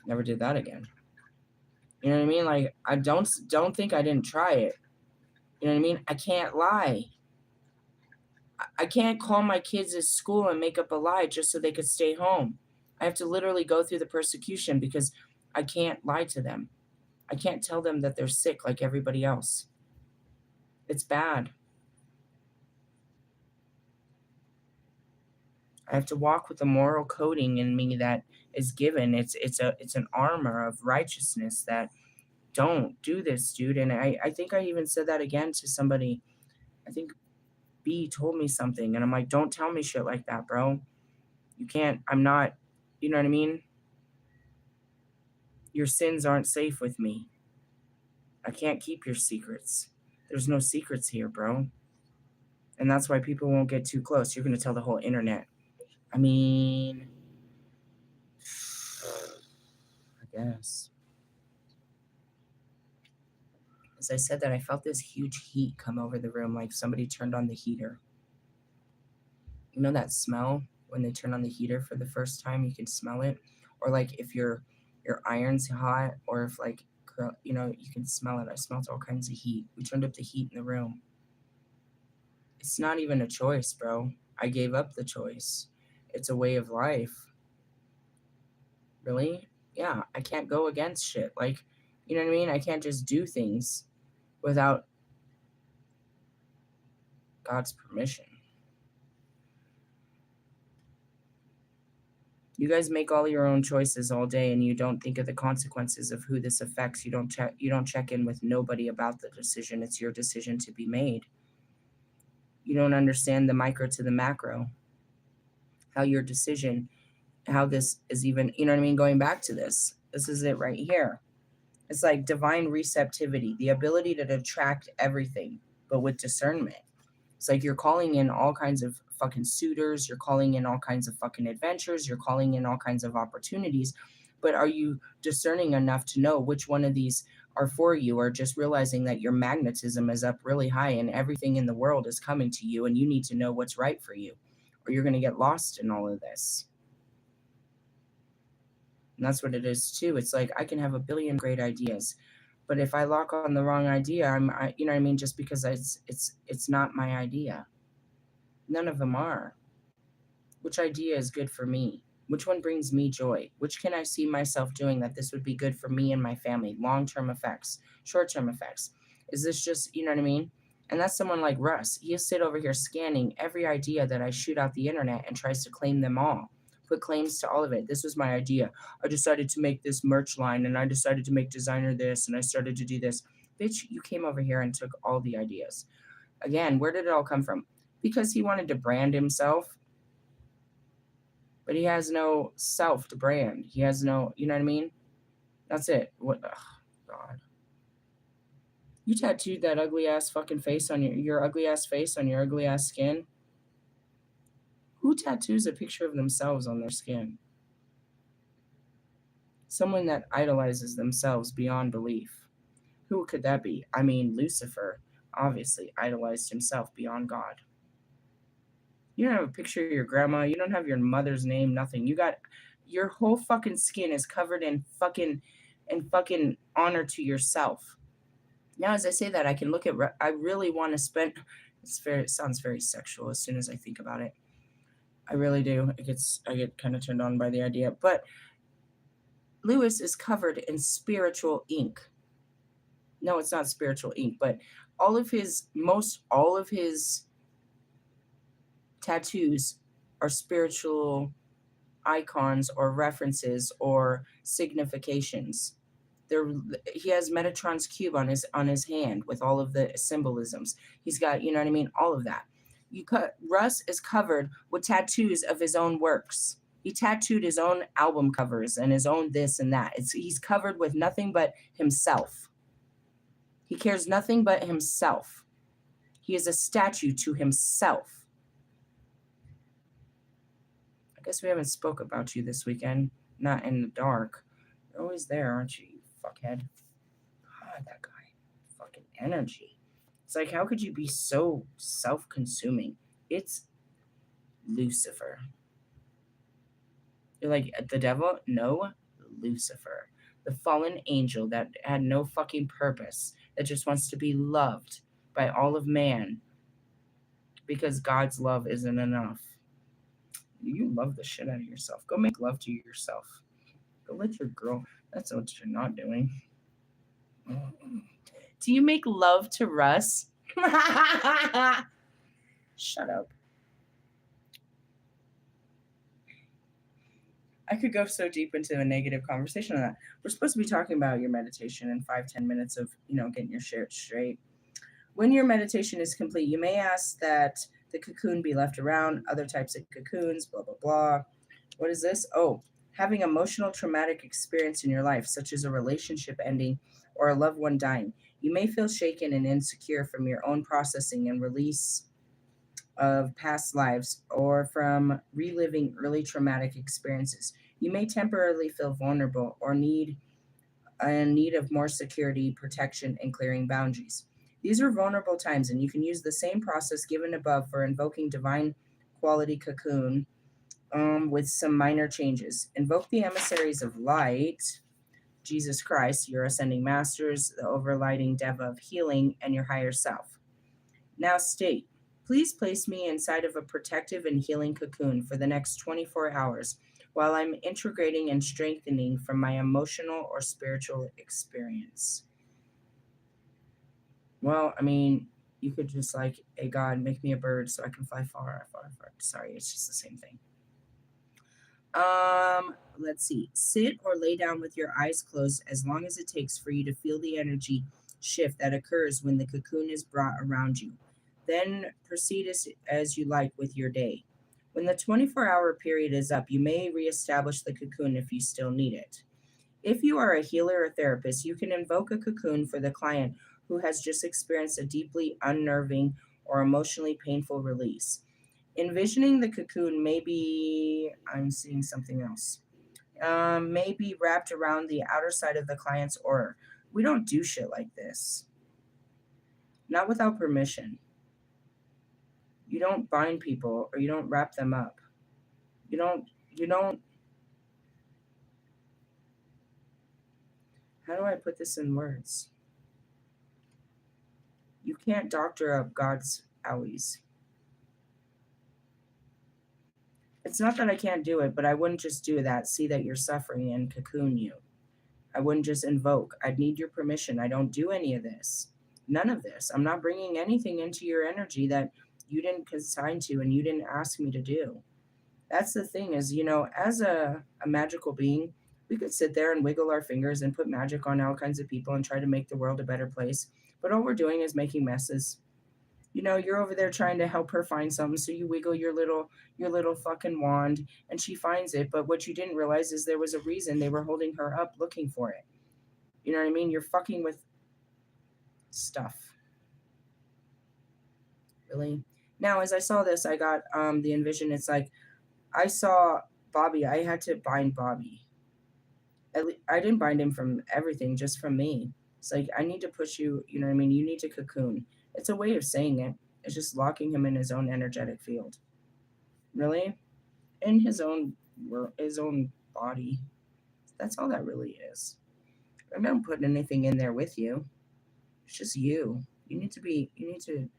Speaker 1: Never did that again. You know what I mean? Like, I don't think I didn't try it. You know what I mean? I can't lie. I can't call my kids at school and make up a lie just so they could stay home. I have to literally go through the persecution because I can't lie to them. I can't tell them that they're sick like everybody else. It's bad. I have to walk with the moral coding in me that is given. It's an armor of righteousness that don't do this, dude. And I think I even said that again to somebody. I think B told me something, and I'm like, don't tell me shit like that, bro. You can't, I'm not, you know what I mean? Your sins aren't safe with me. I can't keep your secrets. There's no secrets here, bro. And that's why people won't get too close. You're going to tell the whole internet. I mean, I guess. As I said that, I felt this huge heat come over the room, like somebody turned on the heater. You know that smell when they turn on the heater for the first time? You can smell it. Or like if your iron's hot, or if like, you know, you can smell it. I smelled all kinds of heat. We turned up the heat in the room. It's not even a choice, bro. I gave up the choice. It's a way of life. Really? Yeah, I can't go against shit. Like, you know what I mean? I can't just do things without God's permission. You guys make all your own choices all day, and you don't think of the consequences of who this affects. You don't check in with nobody about the decision. It's your decision to be made. You don't understand the micro to the macro. How your decision, how this is even, you know what I mean? Going back to this is it right here. It's like divine receptivity, the ability to attract everything, but with discernment. It's like you're calling in all kinds of fucking suitors, you're calling in all kinds of fucking adventures, you're calling in all kinds of opportunities, but are you discerning enough to know which one of these are for you, or just realizing that your magnetism is up really high and everything in the world is coming to you and you need to know what's right for you, or you're going to get lost in all of this. And that's what it is too. It's like I can have a billion great ideas, but if I lock on the wrong idea, you know what I mean? Just because it's not my idea. None of them are. Which idea is good for me? Which one brings me joy? Which can I see myself doing that this would be good for me and my family? Long-term effects, short-term effects. Is this just, you know what I mean? And that's someone like Russ. He'll sit over here scanning every idea that I shoot out the internet and tries to claim them all. Put claims to all of it. This was my idea. I decided to make this merch line, and I decided to make designer this, and I started to do this. Bitch, you came over here and took all the ideas. Again, where did it all come from? Because he wanted to brand himself, but he has no self to brand. He has no, you know what I mean? That's it. What? Oh, God. You tattooed that ugly ass fucking face on your ugly ass face on your ugly ass skin. Who tattoos a picture of themselves on their skin? Someone that idolizes themselves beyond belief. Who could that be? I mean, Lucifer obviously idolized himself beyond God. You don't have a picture of your grandma. You don't have your mother's name, nothing. You got your whole fucking skin is covered in fucking honor to yourself. Now, as I say that, I can look at, I really want to spend, it sounds very sexual as soon as I think about it. I really do. I get kind of turned on by the idea. But Lewis is covered in spiritual ink. No, it's not spiritual ink, but all of his tattoos are spiritual icons or references or significations. He has Metatron's cube on his hand with all of the symbolisms. He's got, you know what I mean, all of that. Russ is covered with tattoos of his own works. He tattooed his own album covers and his own this and that. He's covered with nothing but himself. He cares nothing but himself. He is a statue to himself. I guess we haven't spoke about you this weekend. Not in the dark. You're always there, aren't you, you fuckhead? God, that guy. Fucking energy. It's like, how could you be so self-consuming? It's Lucifer. You're like, the devil? No, Lucifer. The fallen angel that had no fucking purpose, that just wants to be loved by all of man because God's love isn't enough. You love the shit out of yourself. Go make love to yourself. Go let your girl. That's what you're not doing. Do you make love to Russ? Shut up. I could go so deep into a negative conversation on that. We're supposed to be talking about your meditation in 5-10 minutes of, getting your shit straight. When your meditation is complete, you may ask that the cocoon be left around, other types of cocoons, blah, blah, blah. What is this? Oh, having emotional traumatic experience in your life, such as a relationship ending or a loved one dying. You may feel shaken and insecure from your own processing and release of past lives or from reliving early traumatic experiences. You may temporarily feel vulnerable or in need of more security, protection, and clearing boundaries. These are vulnerable times, and you can use the same process given above for invoking divine quality cocoon with some minor changes. Invoke the emissaries of light, Jesus Christ, your ascending masters, the overlighting Deva of healing, and your higher self. Now state, please place me inside of a protective and healing cocoon for the next 24 hours while I'm integrating and strengthening from my emotional or spiritual experience. Well, I mean, You could just like, hey God, make me a bird so I can fly far, far, far. Sorry, it's just the same thing. Let's see. Sit or lay down with your eyes closed as long as it takes for you to feel the energy shift that occurs when the cocoon is brought around you. Then proceed as you like with your day. When the 24-hour period is up, you may reestablish the cocoon if you still need it. If you are a healer or therapist, you can invoke a cocoon for the client who has just experienced a deeply unnerving or emotionally painful release. Envisioning the cocoon may be, I'm seeing something else, may be wrapped around the outer side of the client's aura. We don't do shit like this. Not without permission. You don't bind people or you don't wrap them up. You don't, how do I put this in words? You can't doctor up God's owies. It's not that I can't do it, but I wouldn't just do that, see that you're suffering and cocoon you. I wouldn't just invoke. I'd need your permission. I don't do any of this. None of this. I'm not bringing anything into your energy that you didn't consign to and you didn't ask me to do. That's the thing is, as a magical being, we could sit there and wiggle our fingers and put magic on all kinds of people and try to make the world a better place. But all we're doing is making messes. You're over there trying to help her find something, so you wiggle your little fucking wand and she finds it. But what you didn't realize is there was a reason they were holding her up looking for it. You know what I mean? You're fucking with stuff. Really? Now, as I saw this, I got the envision. It's like I saw Bobby. I had to bind Bobby. I didn't bind him from everything, just from me. It's like I need to push you. You know what I mean? You need to cocoon. It's a way of saying it. It's just locking him in his own energetic field. Really, in his own body. That's all that really is. I don't put anything in there with you. It's just you. You need to be. You need to.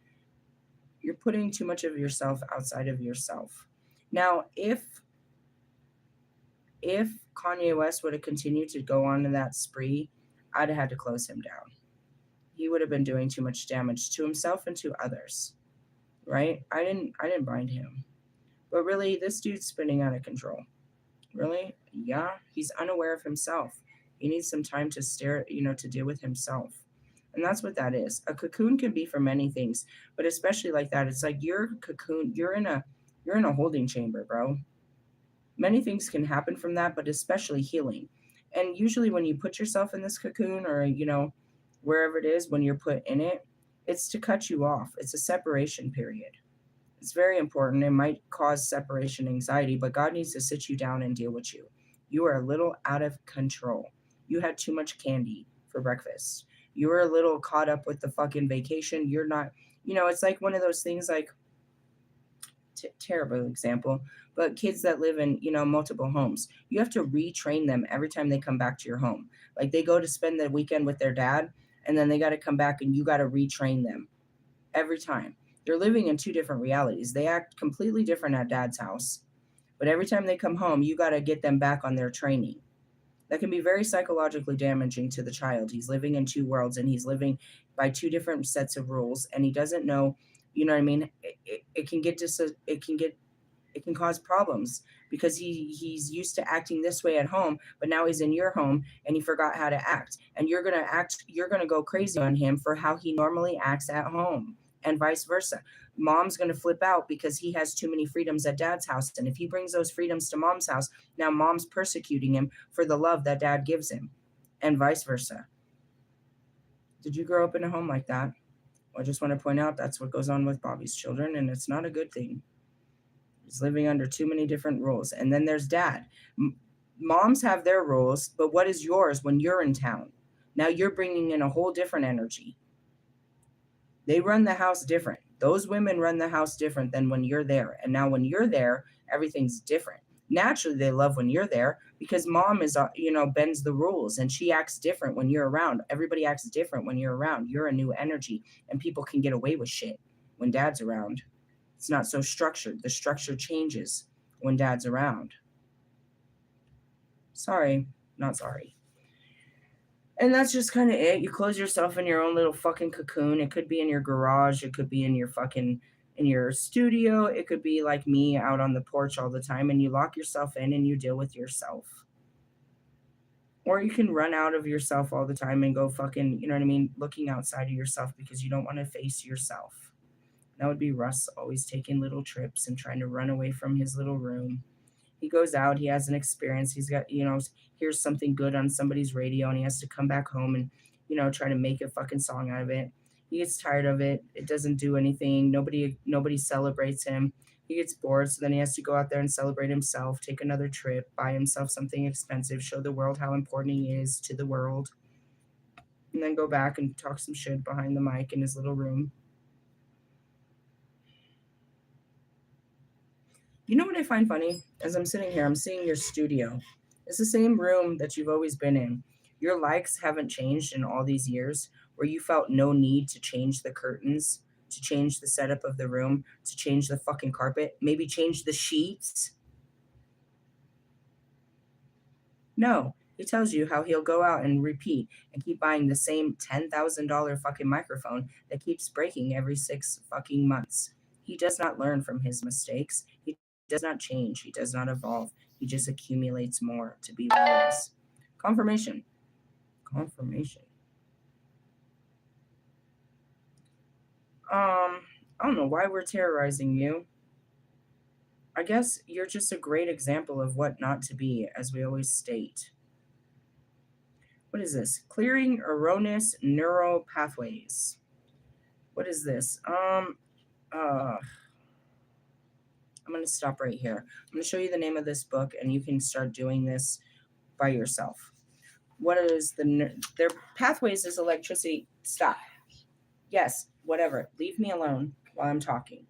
Speaker 1: You're putting too much of yourself outside of yourself. Now, if Kanye West would have continued to go on in that spree, I'd have had to close him down. He would have been doing too much damage to himself and to others. Right? I didn't bind him. But really, this dude's spinning out of control. Really? Yeah, he's unaware of himself. He needs some time to to deal with himself. And that's what that is. A cocoon can be for many things, but especially like that, it's like you're cocoon, you're in a holding chamber, bro. Many things can happen from that, but especially healing. And usually when you put yourself in this cocoon or, wherever it is, when you're put in it, it's to cut you off. It's a separation period. It's very important. It might cause separation anxiety, but God needs to sit you down and deal with you. You are a little out of control. You had too much candy for breakfast. You were a little caught up with the fucking vacation. You're not, it's like one of those things like, terrible example, but kids that live in, multiple homes, you have to retrain them every time they come back to your home. Like they go to spend the weekend with their dad, and then they got to come back and you got to retrain them every time. They're living in two different realities. They act completely different at dad's house, but every time they come home, you got to get them back on their training. That can be very psychologically damaging to the child. He's living in two worlds and he's living by two different sets of rules, and he doesn't know, you know what I mean? It can cause problems because he's used to acting this way at home, but now he's in your home and he forgot how to act. And you're gonna go crazy on him for how he normally acts at home, and vice versa. Mom's gonna flip out because he has too many freedoms at dad's house. And if he brings those freedoms to mom's house, now mom's persecuting him for the love that dad gives him, and vice versa. Did you grow up in a home like that? I just want to point out that's what goes on with Bobby's children, and it's not a good thing. He's living under too many different rules. And then there's dad. Moms have their rules, but what is yours when you're in town? Now you're bringing in a whole different energy. They run the house different. Those women run the house different than when you're there. And now when you're there, everything's different. Naturally, they love when you're there because mom is, bends the rules and she acts different when you're around. Everybody acts different when you're around. You're a new energy and people can get away with shit when dad's around. It's not so structured. The structure changes when dad's around. Sorry, not sorry. And that's just kind of it. You close yourself in your own little fucking cocoon. It could be in your garage. It could be in your fucking in your studio. It could be like me out on the porch all the time, and you lock yourself in and you deal with yourself. Or you can run out of yourself all the time and go fucking, you know what I mean, looking outside of yourself because you don't want to face yourself. That would be Russ always taking little trips and trying to run away from his little room. He goes out, he has an experience, he's got, hears something good on somebody's radio and he has to come back home and, try to make a fucking song out of it. He gets tired of it. It doesn't do anything. Nobody celebrates him. He gets bored, so then he has to go out there and celebrate himself, take another trip, buy himself something expensive, show the world how important he is to the world, and then go back and talk some shit behind the mic in his little room. You know what I find funny? As I'm sitting here, I'm seeing your studio. It's the same room that you've always been in. Your likes haven't changed in all these years, where you felt no need to change the curtains, to change the setup of the room, to change the fucking carpet, maybe change the sheets. No, he tells you how he'll go out and repeat and keep buying the same $10,000 fucking microphone that keeps breaking every 6 fucking months. He does not learn from his mistakes. He does not change. He does not evolve. He just accumulates more to be what he is. Confirmation. Confirmation. I don't know why we're terrorizing you. I guess you're just a great example of what not to be, as we always state. What is this? Clearing erroneous neural pathways. What is this? I'm going to stop right here. I'm going to show you the name of this book, and you can start doing this by yourself. What is their pathways is electricity. Stop. Yes, whatever. Leave me alone while I'm talking.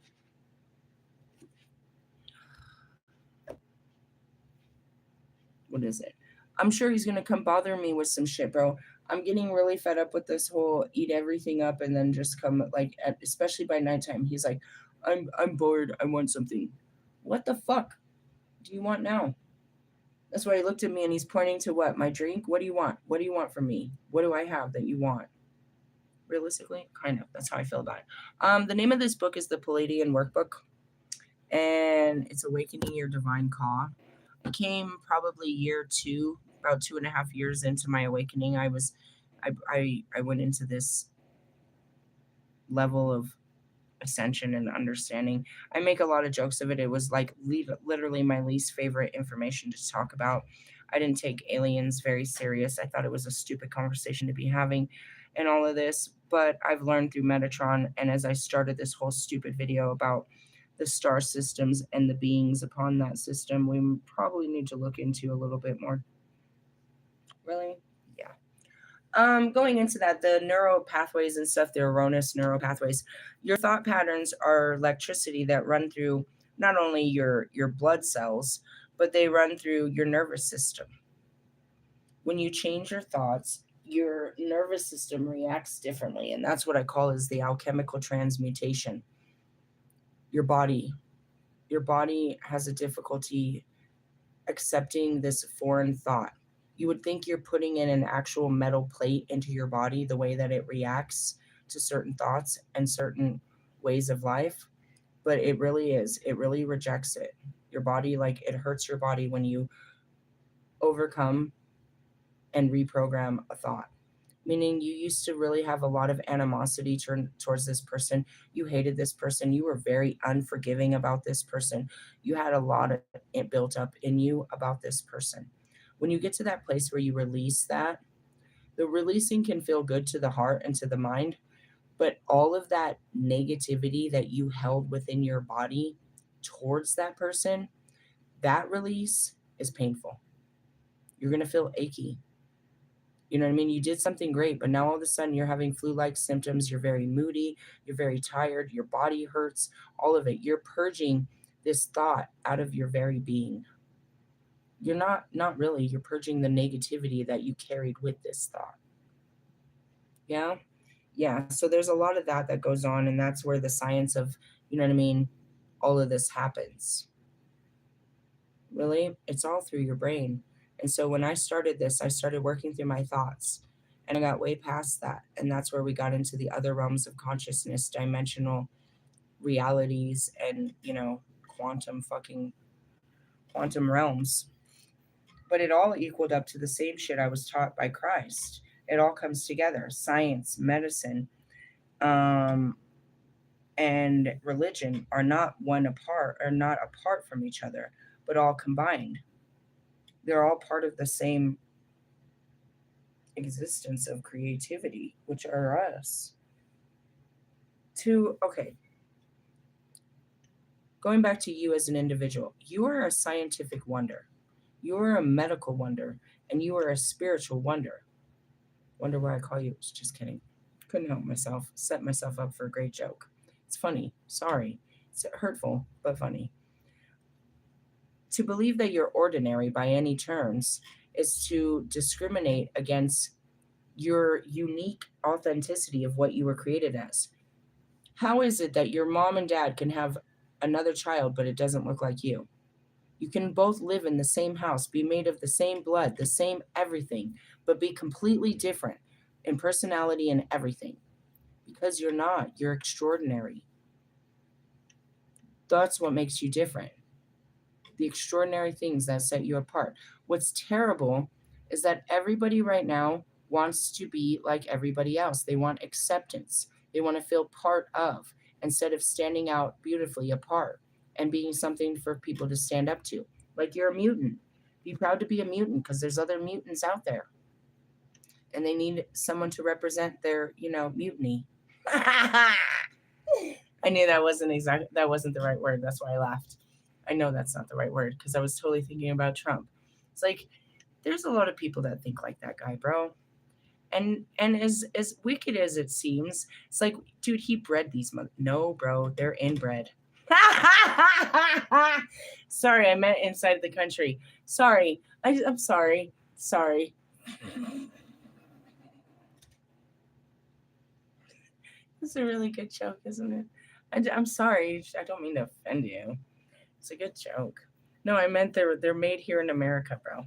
Speaker 1: What is it? I'm sure he's going to come bother me with some shit, bro. I'm getting really fed up with this whole eat everything up and then just come especially by nighttime. He's like, I'm bored. I want something. What the fuck do you want now? That's why he looked at me and he's pointing to what? My drink? What do you want? What do you want from me? What do I have that you want? Realistically, kind of. That's how I feel about it. The name of this book is the Pleiadian workbook, and it's Awakening Your Divine Call. It came probably year 2, about 2.5 years into my awakening. I went into this level of ascension and understanding. I make a lot of jokes of it. It was like literally my least favorite information to talk about. I didn't take aliens very serious. I thought it was a stupid conversation to be having and all of this, but I've learned through Metatron, and as I started this whole stupid video about the star systems and the beings upon that system, we probably need to look into a little bit more. Really? Yeah. Going into that, the neural pathways and stuff, the erroneous neural pathways, your thought patterns are electricity that run through not only your blood cells, but they run through your nervous system. When you change your thoughts, your nervous system reacts differently, and that's what I call is the alchemical transmutation. Your body has a difficulty accepting this foreign thought. You would think you're putting in an actual metal plate into your body, the way that it reacts to certain thoughts and certain ways of life, but it really is. It really rejects it. Your body, like, it hurts your body when you overcome and reprogram a thought. Meaning you used to really have a lot of animosity towards this person. You hated this person. You were very unforgiving about this person. You had a lot of it built up in you about this person. When you get to that place where you release that, the releasing can feel good to the heart and to the mind, but all of that negativity that you held within your body towards that person, that release is painful. You're going to feel achy. You know what I mean? You did something great, but now all of a sudden you're having flu-like symptoms. You're very moody. You're very tired. Your body hurts, all of it. You're purging this thought out of your very being. You're not really. You're purging the negativity that you carried with this thought. Yeah? Yeah. So there's a lot of that goes on, and that's where the science of, you know what I mean, all of this happens. Really? It's all through your brain. And so when I started this, I started working through my thoughts. And I got way past that. And that's where we got into the other realms of consciousness, dimensional realities, and, quantum realms. But it all equaled up to the same shit I was taught by Christ. It all comes together. Science, medicine, and religion are not apart from each other, but all combined. They're all part of the same existence of creativity, which are us. Going back to you as an individual, you are a scientific wonder. You are a medical wonder, and you are a spiritual wonder. Wonder why I call you? Just kidding. Couldn't help myself. Set myself up for a great joke. It's funny. Sorry. It's hurtful, but funny. To believe that you're ordinary by any terms is to discriminate against your unique authenticity of what you were created as. How is it that your mom and dad can have another child, but it doesn't look like you? You can both live in the same house, be made of the same blood, the same everything, but be completely different in personality and everything. Because you're not. You're extraordinary. That's what makes you different. The extraordinary things that set you apart. What's terrible is that everybody right now wants to be like everybody else. They want acceptance. They want to feel part of, instead of standing out beautifully apart and being something for people to stand up to. Like, you're a mutant. Be proud to be a mutant, because there's other mutants out there. And they need someone to represent their, mutiny. I knew that wasn't the right word. That's why I laughed. I know that's not the right word, because I was totally thinking about Trump. It's like, there's a lot of people that think like that guy, bro. And as wicked as it seems, it's like, dude, he bred these No, bro, they're inbred. Sorry, I meant inside the country. Sorry. I'm sorry. Sorry. It's a really good joke, isn't it? I'm sorry. I don't mean to offend you. It's a good joke. No, I meant they're made here in America, bro.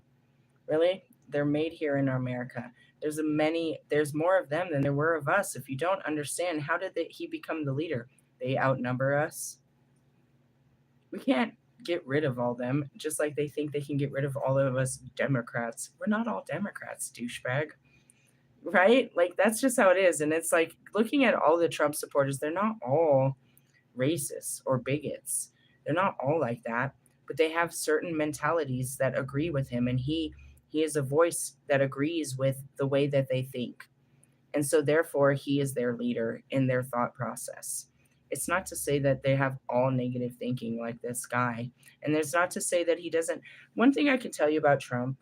Speaker 1: Really? They're made here in America. There's more of them than there were of us. If you don't understand, how did he become the leader? They outnumber us. We can't get rid of all them, just like they think they can get rid of all of us Democrats. We're not all Democrats, douchebag. Right? Like, that's just how it is. And it's like, looking at all the Trump supporters, they're not all racists or bigots. They're not all like that, but they have certain mentalities that agree with him, and he is a voice that agrees with the way that they think. And so therefore he is their leader in their thought process. It's not to say that they have all negative thinking like this guy. And there's not to say that he doesn't. One thing I can tell you about Trump,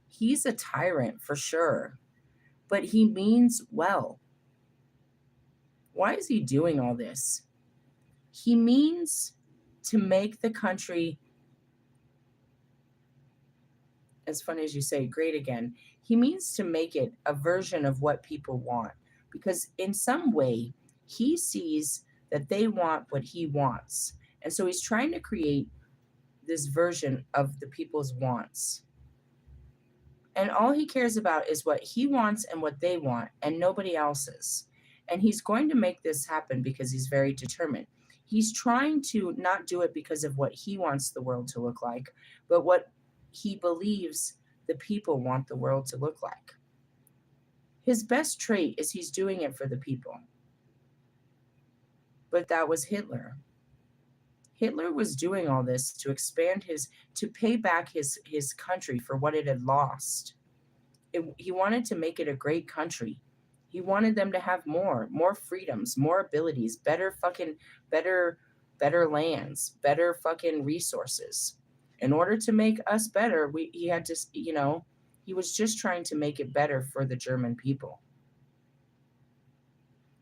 Speaker 1: he's a tyrant for sure, but he means well. Why is he doing all this? He means to make the country, as funny as you say, great again. He means to make it a version of what people want, because in some way he sees that they want what he wants. And so he's trying to create this version of the people's wants. And all he cares about is what he wants and what they want, and nobody else's. And he's going to make this happen because he's very determined. He's trying to not do it because of what he wants the world to look like, but what he believes the people want the world to look like. His best trait is he's doing it for the people. But that was Hitler. Hitler was doing all this to expand to pay back his country for what it had lost. He wanted to make it a great country. He wanted them to have more freedoms, more abilities, better lands, better fucking resources. In order to make us better, he had to, he was just trying to make it better for the German people.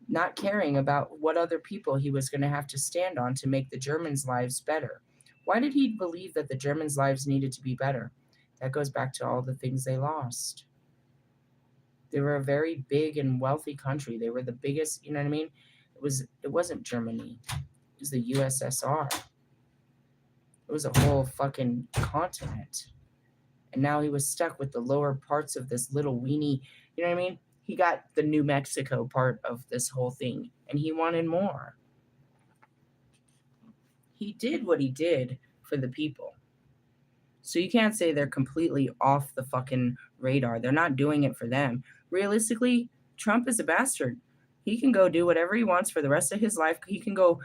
Speaker 1: Not caring about what other people he was going to have to stand on to make the Germans' lives better. Why did he believe that the Germans' lives needed to be better? That goes back to all the things they lost. They were a very big and wealthy country. They were the biggest, you know what I mean? It wasn't Germany. It was the USSR. It was a whole fucking continent. And now he was stuck with the lower parts of this little weenie, you know what I mean? He got the New Mexico part of this whole thing, and he wanted more. He did what he did for the people. So you can't say they're completely off the fucking radar. They're not doing it for them. Realistically, Trump is a bastard. He can go do whatever he wants for the rest of his life. He can go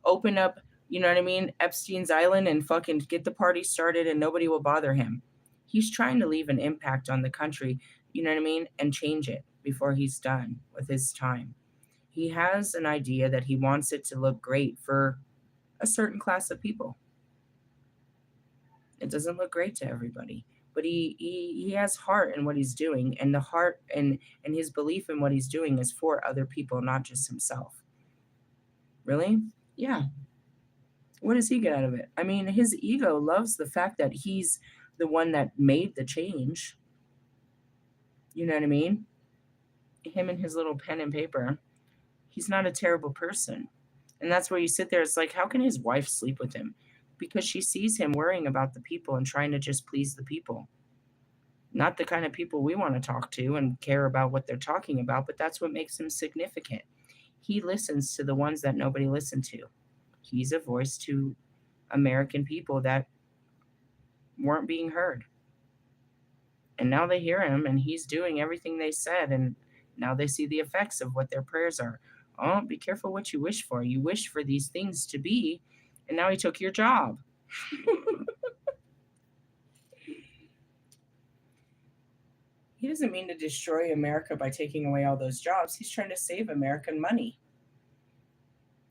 Speaker 1: open up, you know what I mean, Epstein's Island and fucking get the party started and nobody will bother him. He's trying to leave an impact on the country, you know what I mean, and change it before he's done with his time. He has an idea that he wants it to look great for a certain class of people. It doesn't look great to everybody, but he has heart in what he's doing, and the heart and his belief in what he's doing is for other people, not just himself. Really? Yeah. What does he get out of it? I mean, his ego loves the fact that he's the one that made the change. You know what I mean? Him and his little pen and paper. He's not a terrible person. And that's where you sit there. It's like, how can his wife sleep with him? Because she sees him worrying about the people and trying to just please the people. Not the kind of people we want to talk to and care about what they're talking about, but that's what makes him significant. He listens to the ones that nobody listened to. He's a voice to American people that weren't being heard. And now they hear him, and he's doing everything they said, and now they see the effects of what their prayers are. Oh, be careful what you wish for. You wish for these things to be, and now he took your job. He doesn't mean to destroy America by taking away all those jobs. He's trying to save American money.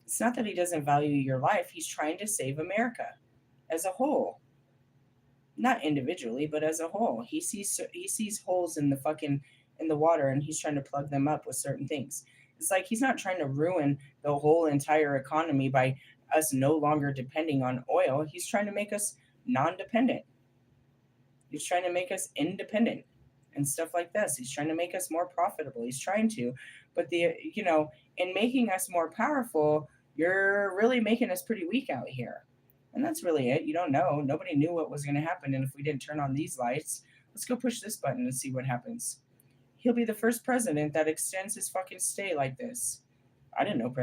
Speaker 1: It's not that he doesn't value your life. He's trying to save America as a whole. Not individually, but as a whole. He sees holes in the water, and he's trying to plug them up with certain things. It's like he's not trying to ruin the whole entire economy by us no longer depending on oil. He's trying to make us non-dependent. He's trying to make us independent and stuff like this. He's trying to make us more profitable. He's trying to, but in making us more powerful, you're really making us pretty weak out here. And that's really it. You don't know. Nobody knew what was going to happen. And if we didn't turn on these lights, let's go push this button and see what happens. He'll be the first president that extends his fucking stay like this. I didn't know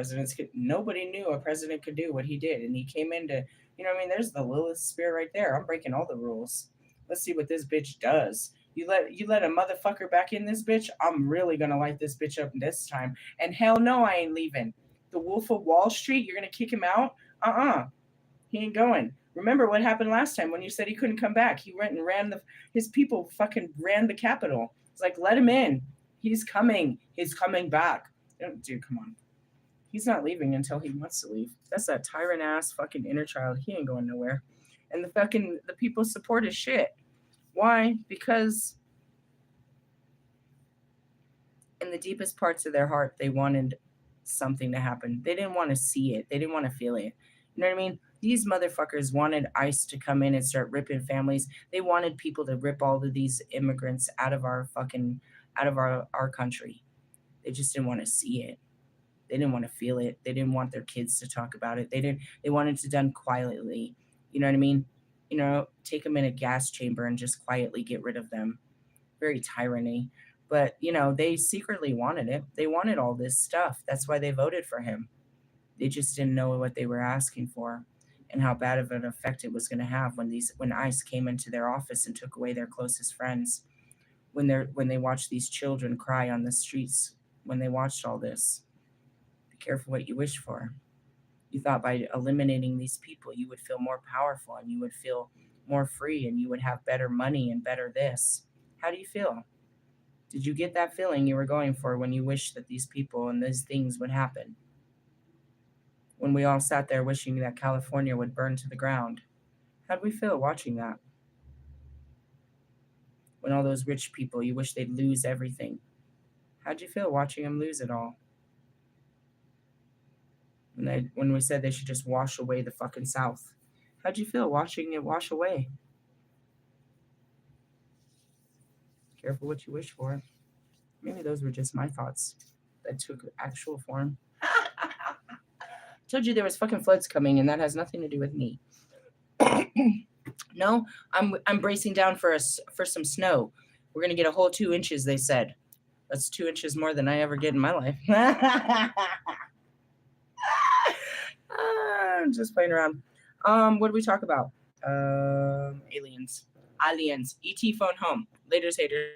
Speaker 1: nobody knew a president could do what he did. And he came into, there's the Lilith spirit right there. I'm breaking all the rules. Let's see what this bitch does. You let a motherfucker back in this bitch, I'm really going to light this bitch up this time. And hell no, I ain't leaving. The Wolf of Wall Street, you're going to kick him out? He ain't going. Remember what happened last time when you said he couldn't come back? He went and his people fucking ran the Capitol. It's like, let him in. He's coming. He's coming back. Dude, come on. He's not leaving until he wants to leave. That's that tyrant ass fucking inner child. He ain't going nowhere. And the people support his shit. Why? Because in the deepest parts of their heart, they wanted something to happen. They didn't want to see it. They didn't want to feel it. You know what I mean? These motherfuckers wanted ICE to come in and start ripping families. They wanted people to rip all of these immigrants out of our country. They just didn't want to see it. They didn't want to feel it. They didn't want their kids to talk about it. They wanted it done quietly. You know what I mean? Take them in a gas chamber and just quietly get rid of them. Very tyranny. But, they secretly wanted it. They wanted all this stuff. That's why they voted for him. They just didn't know what they were asking for and how bad of an effect it was going to have when ICE came into their office and took away their closest friends, when they watched these children cry on the streets, when they watched all this. Be careful what you wish for. You thought by eliminating these people, you would feel more powerful and you would feel more free and you would have better money and better this. How do you feel? Did you get that feeling you were going for when you wished that these people and these things would happen? When we all sat there wishing that California would burn to the ground. How'd we feel watching that? When all those rich people, you wish they'd lose everything. How'd you feel watching them lose it all? When we said they should just wash away the fucking South. How'd you feel watching it wash away? Careful what you wish for. Maybe those were just my thoughts that took actual form. Told you there was fucking floods coming, and that has nothing to do with me. No, I'm bracing down for some snow. We're gonna get a whole 2 inches, they said. That's 2 inches more than I ever get in my life. I'm just playing around. What do we talk about? Aliens. Aliens. ET phone home. Later, haters.